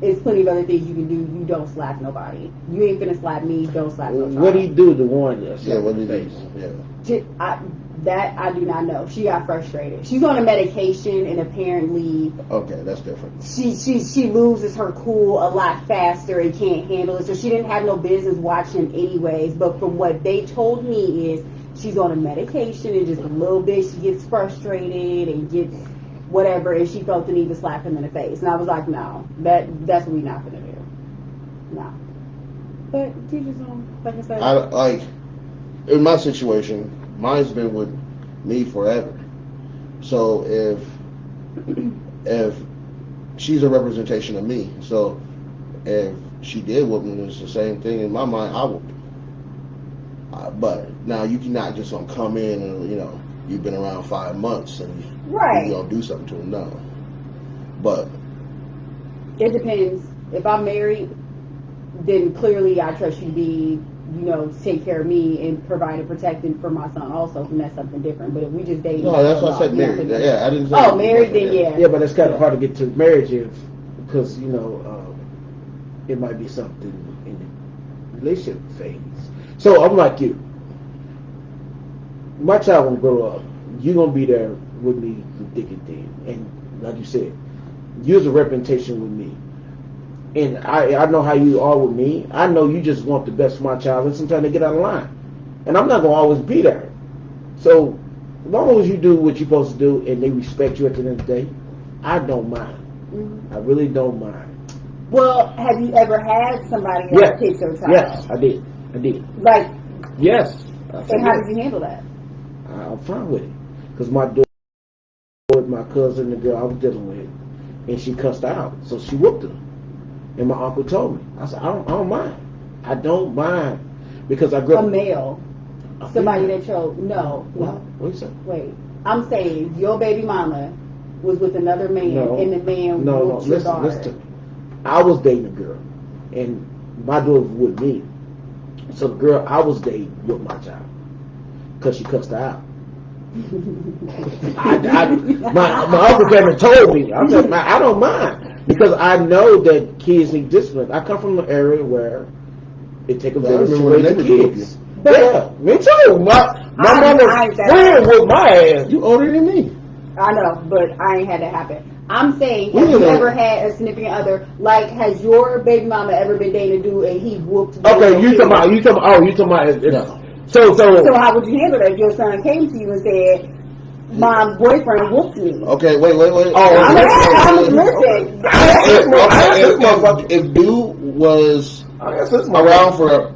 There's plenty of other things you can do. You don't slap nobody. You ain't finna slap me. Don't slap no child. What do he do to warn us? Yeah, what did he do? Yeah. That I do not know. She got frustrated. She's on a medication and apparently okay, that's different. She loses her cool a lot faster and can't handle it. So she didn't have no business watching him anyways. But from what they told me is she's on a medication and just a little bit she gets frustrated and gets whatever and she felt the need to slap him in the face. And I was like, no, that's what we're not gonna do. No. But teachers like I said. In my situation. Mine's been with me forever. So if she's a representation of me, so if she did whoop me, it's the same thing in my mind. I would. But now you cannot just come in and you've been around 5 months and you gonna do something to him. No. But it depends. If I'm married, then clearly I trust you to be. Take care of me and provide and protect for my son also, and that's something different. But if we just date, no, that's why I said married. Yeah, I didn't say. Oh, married, then yeah. Yeah, but it's kind of hard to get to marriage because it might be something in the relationship phase. So I'm like you. My child won't grow up. You're gonna be there with me through thick and thin, and like you said, you're a representation with me. And I know how you are with me. I know you just want the best for my child, and sometimes they get out of line. And I'm not going to always be there. So, as long as you do what you're supposed to do and they respect you at the end of the day, I don't mind. Mm-hmm. I really don't mind. Well, have you ever had somebody that hit your child? Yes, I did. Like? Yes. And how did you handle that? I'm fine with it. Because my daughter, my cousin, the girl I was dealing with, and she cussed out. So she whooped her. And my uncle told me. I said, I don't mind. I don't mind. Because I grew up. A male. Somebody that chose. No. What you say? Wait. I'm saying your baby mama was with another man and the man was your daughter. Listen to me. I was dating a girl. and my daughter was with me. So the girl I was dating with my child, because she cussed her out. My uncle came and told me. I said, I don't mind, because I know that kids need discipline. I come from an area where it takes a village to raise the kids. Yeah, me too. My mama was friend with my ass. You older than me. I know, but I ain't had that happen. I'm saying, have you ever had a significant other? Like, has your baby mama ever been dating a dude and he whooped? Okay, you talking about? No. So how would you handle that if your son came to you and said, "My boyfriend whooped me"? Okay, wait. Listen. If dude was around for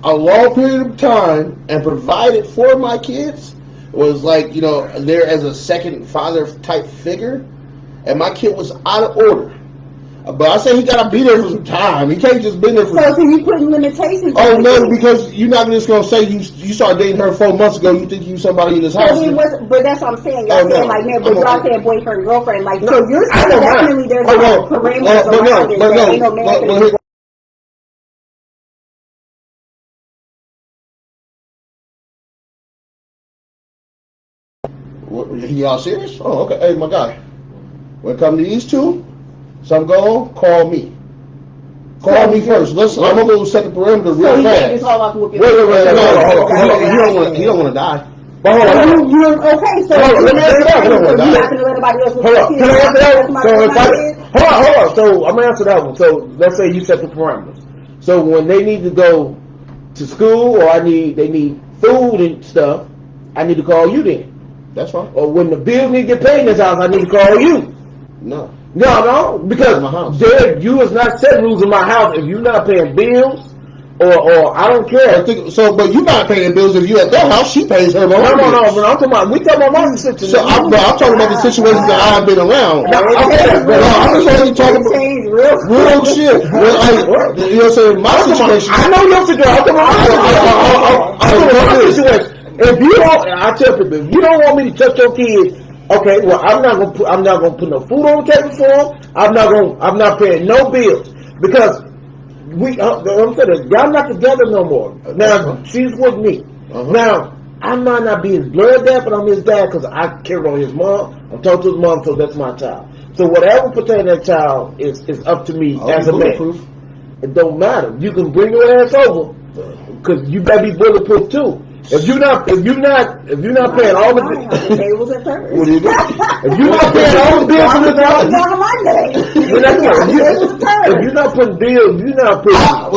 a long period of time and provided for my kids, was like, there as a second father type figure, and my kid was out of order. But I say he gotta be there for some time. He can't just be there for. So you putting limitations? Oh no, because you're not just gonna say you started dating her 4 months ago. You think you somebody in this house? But that's what I'm saying. Y'all saying like, man, but y'all saying boyfriend, girlfriend, like. So you're saying definitely there's no parameters around it. There ain't no man. Y'all serious? Oh, okay. Hey, my guy. When it comes to these two, something go on, call me. Call me first. Listen, I'm gonna set the perimeter real fast. Wait. He don't want to die. But hold on. Okay, so let me answer that. You're not gonna let nobody else. Hold on. Can I answer that one? Hold on. So I'm gonna answer that one. So let's say you set the parameters. So when they need to go to school or they need food and stuff, I need to call you then. That's fine. Or when the bills need to get paid in this house, I need to call you. No, because you is not setting rules in my house if you're not paying bills, or I don't care. But you're not paying bills if you at their house. She pays her own. No. I'm talking about my situation. So I'm talking about the situations that I've been around. I'm just talking about real shit. You know what I'm saying? My situation. I know your situation. I'm talking about my situation. If you don't, I tell people, if you don't want me to touch your kids, okay, well, I'm not gonna put no food on the table for them. I'm not paying no bills, because I'm saying, y'all not together no more. Now she's with me. Now I might not be his blood dad, but I'm his dad because I care on his mom. I'm talking to his mom, so that's my child. So whatever pertains to that child is up to me as a man. It don't matter. You can bring your ass over, because you better be bulletproof too. If you're not paying all the bills, tables at first. What do you do? If you're not paying all the bills in this house, if you're not putting bills, you're not putting I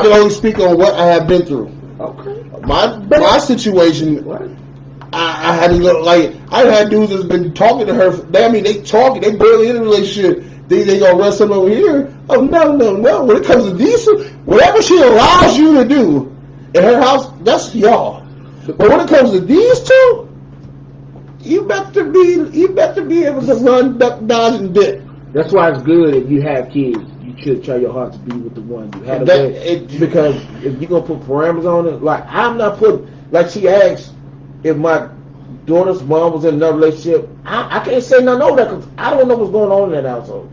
can only speak on what I have been through. Okay. My situation, I had to look like I had dudes that's been talking to her. They talking, they barely in a relationship. They gonna run something over here. Oh no. When it comes to these, whatever she allows you to do in her house, that's y'all. But when it comes to these two, you better be able to run, duck, dodge, and dip. That's why it's good if you have kids. You should try your heart to be with the one you had. Because if you're gonna put parameters on it, like I'm not putting. Like she asked if my daughter's mom was in another relationship. I can't say nothing over that because I don't know what's going on in that household.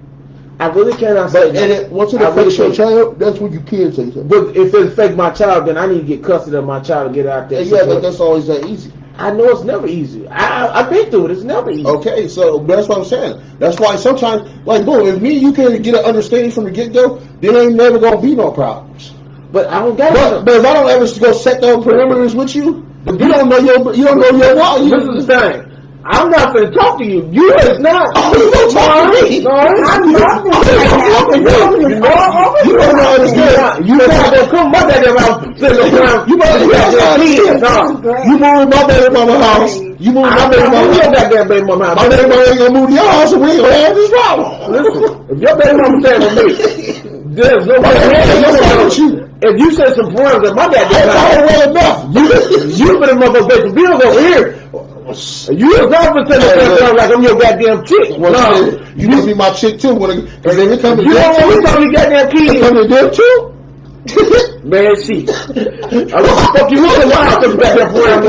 I really cannot say that. Once it affects your child, that's what you can say. But if it affects my child, then I need to get custody of my child and get out there. Yeah, but that's always that easy. I know it's never easy. I've been through it. It's never easy. Okay, so that's what I'm saying. That's why sometimes, like, boom, if me and you can get an understanding from the get-go, then ain't never going to be no problems. But I don't get it. But if I don't ever go set those perimeters with you, you don't know your wall. This is the thing. I'm not going to talk to you. You is not. Oh, you don't talk to me. No, I'm not. You don't understand. You not going to come my baby mama sitting around. You must have kids. You move my baby mama house. You move my baby mama house. Your baby mama house. My baby mama ain't going to move to your house and we ain't going to have this problem. Listen, if your baby mama staying with me, there's no way with you. If you say some parameters, my goddamn well enough. You for the motherfucker pay some bills over here. You is not pretending like I'm your goddamn chick. No, you must be my chick too. Because they come to you don't want me to tell me goddamn kids. Come to them too. Man, she. I was fuck you with the wild thing back there for him.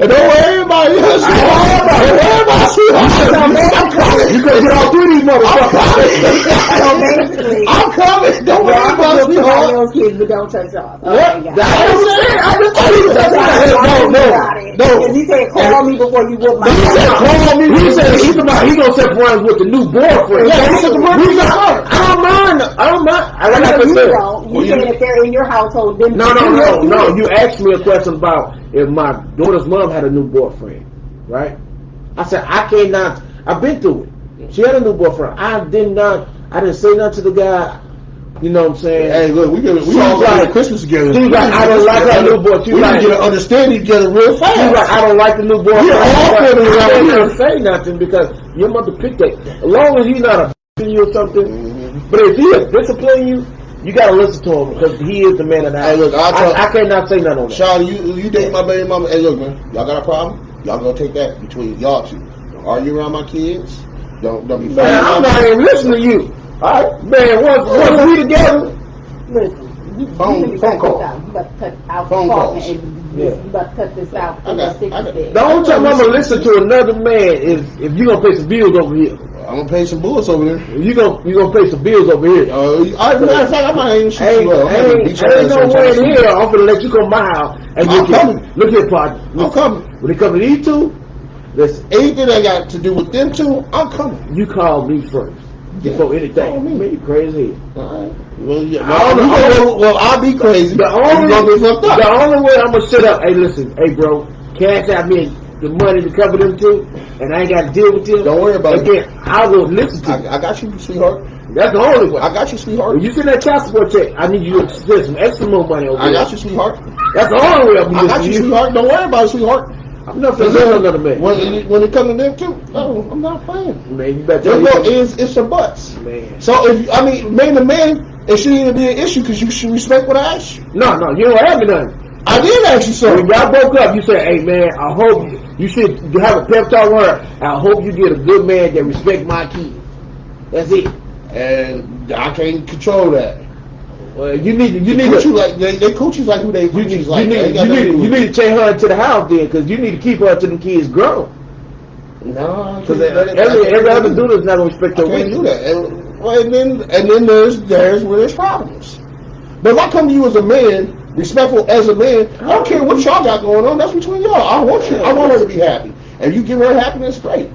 And don't worry about it. Don't worry about it. You could get all three of these motherfuckers. So basically, I'm coming. Don't worry about it, all sweetheart. those kids, but don't touch off. What? I just told you that. No. Because he said, call me before you whoop my He said, ass. call me. He said he gonna set runs with the new boyfriend. Yeah, he said the boyfriend. I don't mind. I I like know I you said. don't. You said if they're in your household, then No. You asked me a question about if my daughter's mom had a new boyfriend, right? I said I cannot. I've been through it. She had a new boyfriend. I didn't say nothing to the guy. You know what I'm saying? Hey, look, we all like- got Christmas together. She's like, I don't like her new boy. She's We like, need to get an understanding together real fast. she's like, I don't like the new boy. We all feeling I around can't here. even say nothing because your mother picked that. As long as he's not a you or something, but if he is disciplining you, you gotta listen to him because he is the man of the house. Hey, look, I cannot say nothing on that. Sean, you date my baby mama. Hey, look, man, y'all got a problem? Y'all gonna take that between y'all two. Don't argue around my kids. Don't be Man, fighting. I'm not even listening to you. All right, man. Once we together, Listen, you Phone you cut call. this out. You about to cut out Phone the calls. and Yeah. you about to cut this out. I got- I got- the only time I'm gonna listen to another man is if you gonna pay some bills over here. I'm gonna pay some bullets over there. You gonna pay some bills over here. Matter of fact, I might even shoot Ain't you up. I'm gonna beat your ass no way sometime. in here. I'm gonna let you come to my house and I'm get coming. Look here, partner. I'm coming. When it comes to these two, listen. Anything that got to do with them two, I'm coming. You call me first before Call anything. me. Man, you crazy. All right. Well, yeah. I don't know. Well, I'll be crazy. The only, You gonna get fucked up. the only way I'm gonna sit up. Hey, listen. Hey, bro. Cash out me the money to cover them two, and I ain't got to deal with them. Don't worry about it. Again, I will listen to you. I got you, sweetheart. That's the only way. I got you, sweetheart. When you send that child support check, I need you to send some extra more money over I there. got you, sweetheart. That's the only way I'm I gonna got listen you, to you. sweetheart. Don't worry about it, sweetheart. I'm not finna listen to another man. When it comes to them two, no, I'm not playing. Man, you better tell Look, me. it's your butts. Man. So man to man, it shouldn't even be an issue because you should respect what I asked you. No, you don't have me nothing. I did ask you When something. y'all broke up, you said, hey, man, I hope you should have a pep talk with her. I hope you get a good man that respect my kids. That's it. And I can't control that. Well, you need to Coochie like they coochies like who they coochies like. They ain't got nothing to do you with it. need to take her into the house then, because you need to keep her until the kids grow. No, Because every other dude is not gonna respect I your can't do wisdom. that. And then there's where there's problems. But if I come to you as a man, respectful as a man, I don't care what y'all got going on. That's between y'all. I want her to be happy, and you give her happiness, great.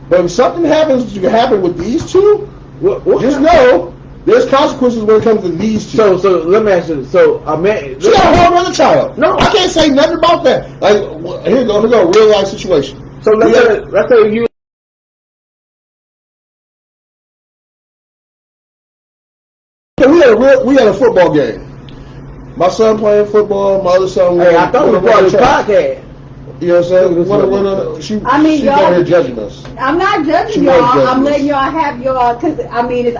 But if something happens to happen with these two, What? just know there's consequences when it comes to these two. So let me ask you. So a man, She got a whole other child. No. I can't say nothing about that. Like here you go, real life situation. so let's say you. We had a football game. My son playing football. My other son. Hey, I thought we won brought this track. podcast. You know what I'm saying? I mean, she y'all- got here judging us. I'm not judging She y'all. was judging I'm us. letting y'all have y'all, because, I mean, it's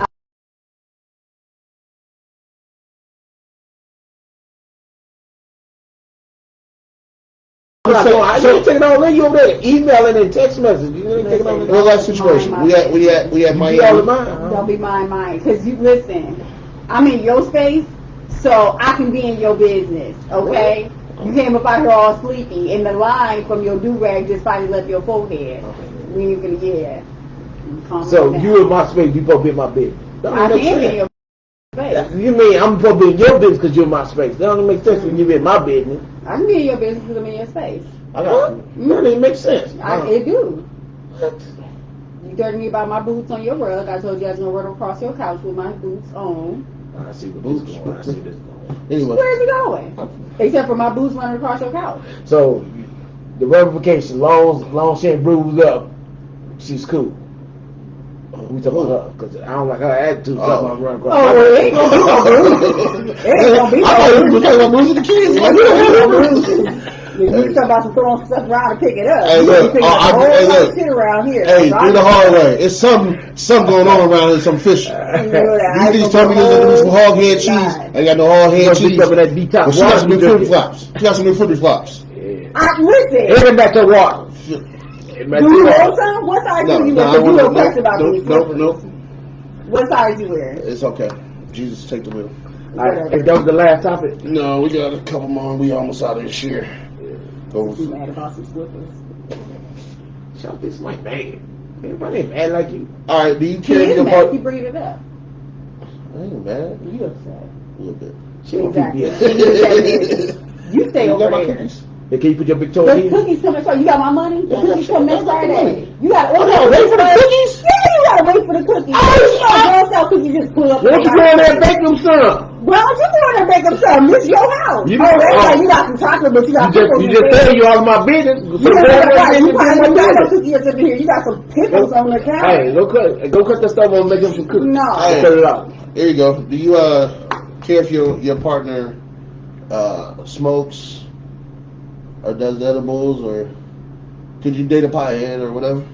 I ain't taking all that. You over there emailing and text message. You ain't taking all that. Real life situation. We had You be all in Miami. mine. Don't be mine. Because you, listen, I'm in your space, so I can be in your business, okay? You came up out here all sleepy, and the line from your do-rag just finally left your forehead. We ain't gonna, yeah. Calm So down. you in my space, you supposed to be in my business. That I don't make can be in sense. your space. You mean I'm supposed to be in your business because you're in my space? That don't make sense when you be in my business. I can be in your business because I'm in your space. I got That don't even make sense. It do. You told me about my boots on your rug. I told you I was gonna run across your couch with my boots on. I see the boots going. I see this going. anyway. Where's it going? Except for my boots running across your couch. So the ramification, long she ain't bruised up, she's cool. We talking about her because I don't like her attitude. Talking about running across. Oh, well, it ain't gonna be no bruises. It ain't gonna be I thought no you were talking about losing the kids. bruises. You talking about some throwing stuff around and pick it up. Hey, You look, pick up a hey, whole lot look. of shit around here. Hey, So do the hard way. It's something going on around here. Some fish. I These told me there's gonna be some hog head cheese. Nah. I got no hog head cheese. Up in that detox But she got some new water. flip flops. She got some new flip flops. Listen, Everything back to water. do you want some? What size do you wear? You don't cuss about these. Nope. What size you wear? It's okay. Jesus, take the wheel. Alright, if that was the last topic. No, we got a couple more. We almost out of this year. Go. You mad about some slippers? Shout this my man. Everybody ain't mad like you. All right, do you He care if is your mad. partner? He bringing it up. I ain't mad. You upset. A little bit. She don't Exactly. PBS. You stay You over got my there. cookies? Hey, can you put your big toe The in? cookies come next Friday. You got my money? The Yeah, cookies sure. come next I got the Friday. money. You gotta I gotta wait for the cookies? Yeah, you gotta wait for the cookies. Girl Scout cookies just pull up. Why don't you go in there and bake them some? Why don't you go in there and make them some? This is your house. You Oh, know- that's right. You got some chocolate, but you got pickles You in just there. tell you all my business. So You go got ahead right. and You probably do don't my got no business. cookies up in here. You got some pickles on the counter. Hey, go cut the stuff on and make them some cookies. No. I'll cut it out. Here you go. Do you care if your partner smokes or does edibles, or could you date a pothead or whatever?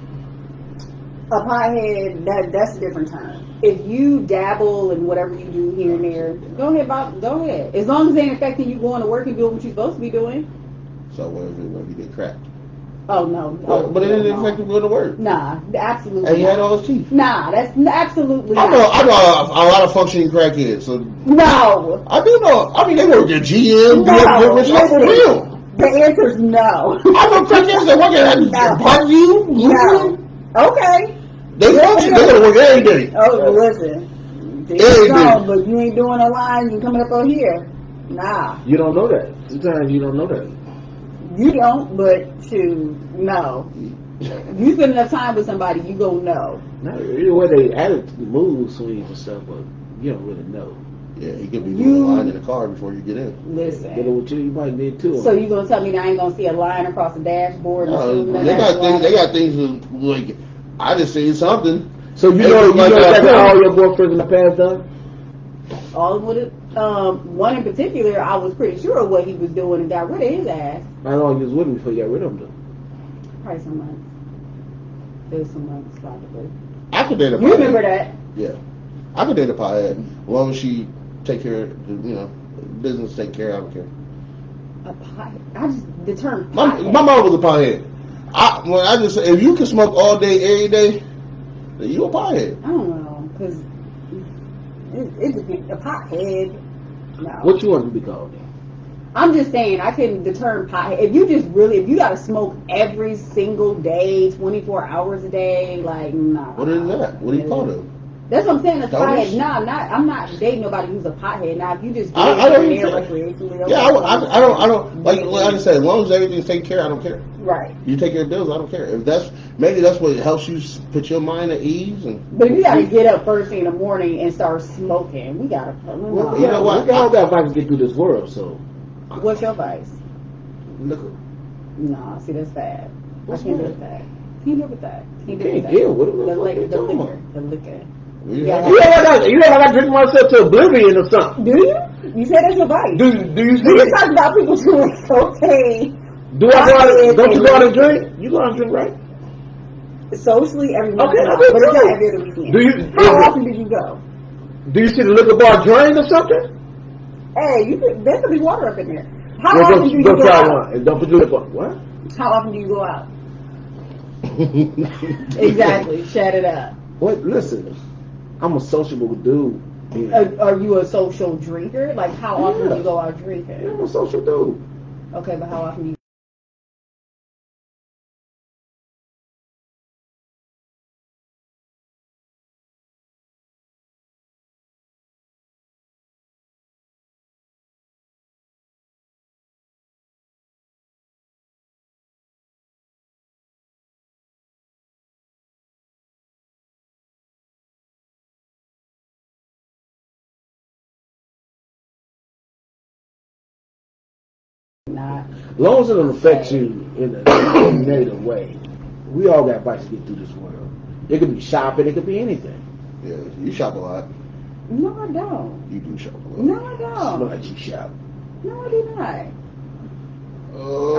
A pothead, that's a different term. If you dabble in whatever you do here and there, go ahead. As long as it ain't affecting you going to work and doing what you're supposed to be doing. So what if you get cracked? Oh no. But it didn't affect him going to work. Nah, absolutely. And he had not. all his teeth. Nah, that's absolutely I not. know a lot of functioning crackheads. So No. I do know. I mean, they work at GM, No. Rich for real. The answer's no. I know crackheads that work at No. Parkview. No. Okay. They function. They go to work every day. Oh, listen. Every day. But you ain't doing a line. You coming up on here. Nah. You don't know that. Sometimes you don't know that. You don't, but no. You spend enough time with somebody, you gonna know. Not really the way they added the mood swings and stuff, but you don't really know. Yeah, he could be doing a line in the car before you get in. Get it Listen. with you might need too. So you gonna tell me that I ain't gonna see a line across the dashboard? And assume that They that's got a things. line? They got things that, like I just seen something. So you Hey, know like that's that. what all your boyfriends in the past done? All of it. One in particular, I was pretty sure of what he was doing and got rid of his ass. How long you was with him before you got rid of him though? Probably some months. It was some months, probably. I could date a You pothead. remember that? Yeah, I could date a pothead as long as she take care of business. Take care. I don't care. A pie. I just the term. My pothead. mom was a pothead. I just say if you can smoke all day every day, then you a pothead. I don't know, because it depends. A pothead. No. What you want to be called then? I'm just saying, I couldn't determine pothead. If you gotta smoke every single day, 24 hours a day, like, nah. What is that? What do you call them? That's what I'm saying, a Stoners? pothead. Nah, I'm not dating nobody who's a pothead. Now, if you just I don't there even- recreationally. Yeah, I don't like I said. As long as everything's taken care, I don't care. Right. You take your bills, I don't care. If that's what helps you put your mind at ease. And But if you gotta get up first thing in the morning and start smoking, we gotta. Well, You know what? We all got fights to get through this world, so What's your advice? look. Nah, see, that's bad. What's I can't that? deal with that. Can't deal with that. Can't deal with Can't that. deal with it. What The the fuck liquor, you the talking liquor, about? the liquor. we Yeah. You know I drink myself to oblivion or something. Do you? You said that's your advice. Do you see We it? just talked about people doing cocaine Do I go out? Don't you go out and drink? You go out and drink, right? socially every once Okay, in a while, okay, but it's not cool. every other weekend. Do you? How often did you go? Do you see the liquor bar drain or something? Hey, there could be water up in there. How Well, often do you go go try out? one and don't put the lip on. What? How often do you go out? Exactly. Shut it up. What? Listen, I'm a sociable dude. Yeah. Are you a social drinker? Like, how often do Yeah. you go out drinking? I'm a social dude. Okay, but how often do you? Not. As long as it don't affect you in a negative way, we all got fights to get through this world. It could be shopping, it could be anything. Yeah, you shop a lot. No, I don't. You do shop a lot. No, I Smell don't. like you shop. No, I do not.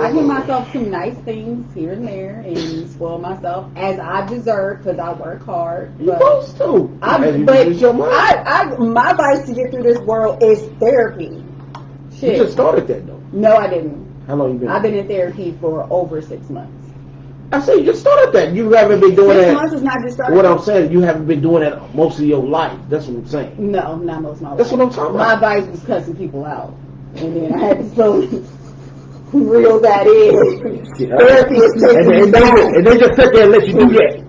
I give myself some nice things here and there and spoil myself as I deserve because I work hard. You But supposed to. As you but use your mind. my advice to get through this world is therapy. You Shit. just started that though. No, I didn't. How long you been? I've been in therapy for over 6 months. I say you just started that. You haven't been doing 6 that. months is not just starting. What I'm saying, you haven't been doing that most of your life. That's what I'm saying. No, not most of my life. That's what I'm talking about. My advice was cussing people out. And then I had to slowly reel that in. Therapy is taking And they just sit there and let you do that.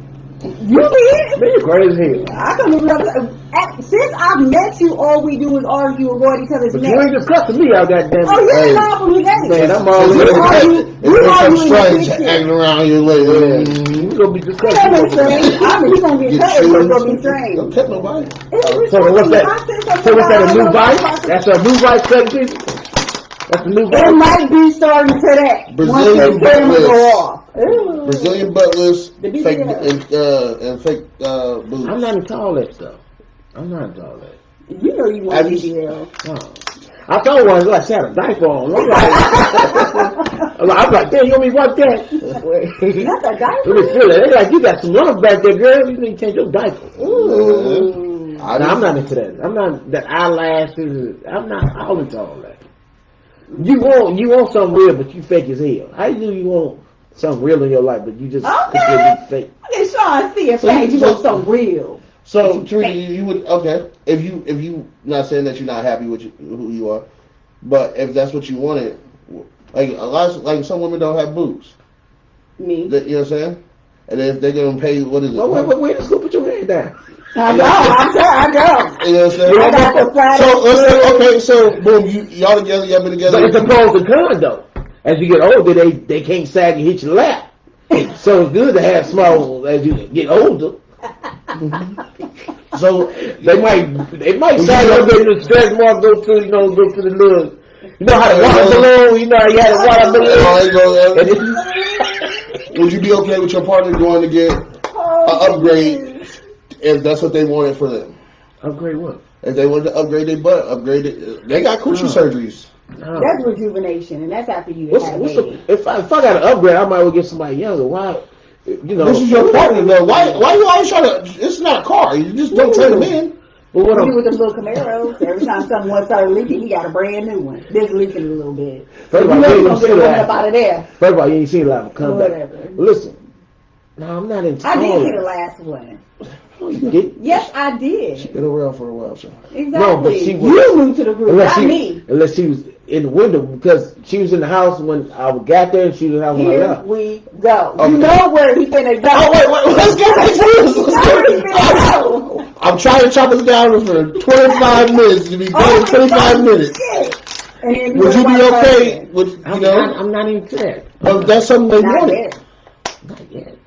You did? Man, you're crazy as hell. I don't even know. Since I've met you, all we do is argue, avoid each other's But necks. you ain't just cussing me out, goddamn. Oh, you're Hey, not from the game. man, I'm all You argue- you It's argue some in the strange kitchen. hanging around your leg. You gonna be just That ain't cussing. strange. I mean, he's gonna get cut, so it's gonna be strange. Don't cut nobody. So what's that? So what's that? A new vice? That's a new vice, cutting people. That's a new It vice. might be starting today. Brazilian Once the cameras butt go lifts. off. Ooh. Brazilian butt lifts, The fake BBL. and fake boobs. I'm not into all that stuff. I'm not into all that. You know you want Have you- BBL. No. I told one like she had a diaper on. I'm like, damn, you want me to watch that? Not that diaper. Let me feel it. They like, you got some love back there, girl. You need to change your diaper. Ooh. I'm not into that. I'm not that eyelashes. I'm not all into all that. You want something real, but you fake as hell. How do you want something real in your life, but you just completely fake? Look at Sean see a So fact. You you- want something real. So, Trudy, you would if you not saying that you're not happy with who you are, but if that's what you wanted, like a lot of, like some women don't have boobs. Me. You know what I'm saying? And if they're gonna pay, what is it? Wait, just go put your head down. I know. I'm sure. I know. You know what I'm saying? I got the flat. So let's say, okay, so boom, y'all together, y'all been together. But it's a pros and cons though. As you get older, they can't sag and hit your lap. So it's good to have small as you get older. So they might sag a little bit in the stretch mark, go to the little. You know how to water balloon. You know how you had a water balloon. And it's- Would you be okay with your partner going to get an upgrade if that's what they wanted for them? Upgrade what? If they wanted to upgrade their butt, upgrade it. They got coochie surgeries. No. That's rejuvenation, and that's after you What's have the, baby. if I got an upgrade, I might well get somebody younger. Why? You know. This is your partner, though. Why you always trying to? It's not a car. You just don't turn them in. But what You I'm, with them little Camaros, every time someone started leaking, he got a brand new one. This leaking a little bit. First of You all, know you you're ain't gonna get seen a woman that. up out of there. First of all, you ain't seen a lot of come back. Whatever. Listen, no, I'm not into I all did see the that. last one. No, you didn't. Yes, I did. Been around for a while, so. Exactly. No, but she was- You new to the group, not me. Unless she was in the window, because she was in the house when I got there, and she was in the house when I Here left. we go. Okay. You know where he finna go. Oh wait, let's go back to this. You know where he finna go. I'm trying to chop this down for 25 minutes to be done in 25 minutes. Shit. And then Would you be wanna okay watch with I'm not into that. If that's something they it. Not wanted? yet. Not yet.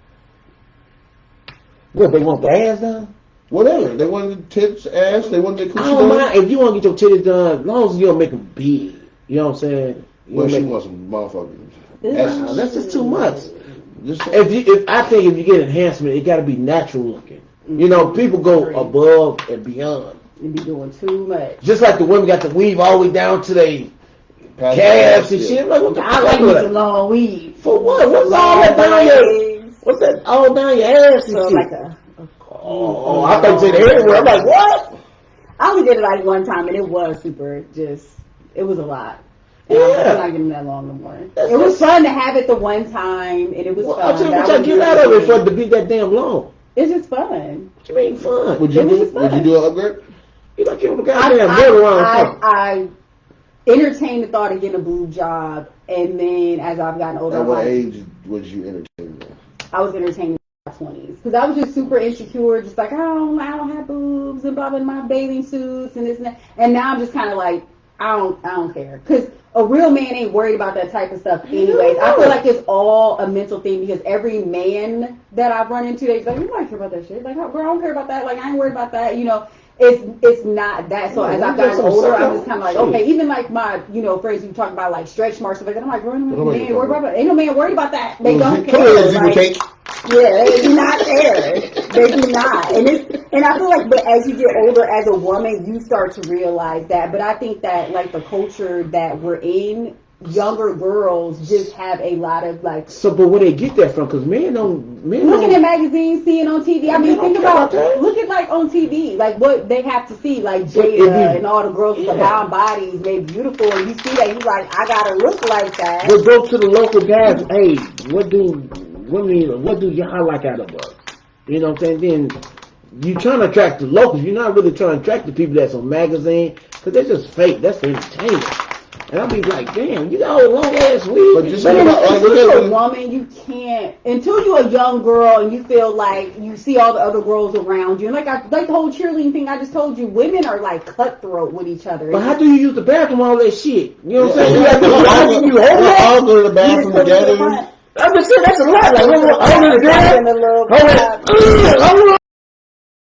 What, they want the ass done? Whatever. They wanted tits, ass. They wanted the I coochie don't done. mind if you want to get your titties done, as long as you don't make them big. You know what I'm saying? You Well, don't she make, wants some motherfuckers. Nah, that's just too much. Just, I think if you get enhancement, it got to be natural looking. You know, people go above and beyond. You be doing too much. Just like the women got the weave all the way down to their calves and shit. Like, what the I fuck like is me that? some long weave. For what? What's all that down your? What's that all down your ass and So shit? like a. Oh, I thought you said everywhere. I'm like, what? I only did it like one time, and it was super. It was a lot. And Yeah. I'm not getting that long no more. It was fun to have it the one time, and it was Well, fun. I'll tell you That what I was get out of it really for it to be that damn long. It's just fun. What you mean fun? would you It was just do? Would you fun. do an upgrade? You like you goddamn middle around. I entertained the thought of getting a boob job, and then as I've gotten older, At what I'm like, age would you entertain that? I was entertaining in my 20s because I was just super insecure, just like I don't have boobs and blah blah my bathing suits and this and that. And now I'm just kind of like I don't care because a real man ain't worried about that type of stuff anyways. I feel like it's all a mental thing because every man that I've run into, they're like, you don't care about that shit. Like, girl, I don't care about that. Like, I ain't worried about that. You know, it's not that. So as I've gotten older, I'm just kind of like, okay, even like my, friends who talk about like stretch marks, stuff like that, I'm like, girl, ain't no man worried about that. Ain't no man worried about that. They don't Come here, care. zebra Like, cake. yeah, they do not care. They do not. And I feel like, but as you get older as a woman, you start to realize that. But I think that like the culture that we're in, younger girls just have a lot of like So, but where they get that from? Because men looking at magazines, seeing on TV. I mean, don't think care about about that. look at like on TV, like what they have to see, like If you- Jada and all the girls with the Yeah. round bodies, they beautiful, and you see that, you like, I gotta look like that. But go to the local guys. Hey, women, what do y'all like out of us? You know what I'm saying? Then you trying to attract the locals. You're not really trying to attract the people that's on magazine because they're just fake. That's the entertainment. And I'll be like, damn, you got a long ass weed. But just But think about, like, until look you're at a woman, you can't. Until you're a young girl and you feel like you see all the other girls around you, and like the whole cheerleading thing I just told you, women are like cutthroat with each other. But how do you use the bathroom, all that shit? You know what I'm saying? You Yeah. got to We all go to the bathroom together. I'm just saying, that's a lot. Like, hold it together. Hold it.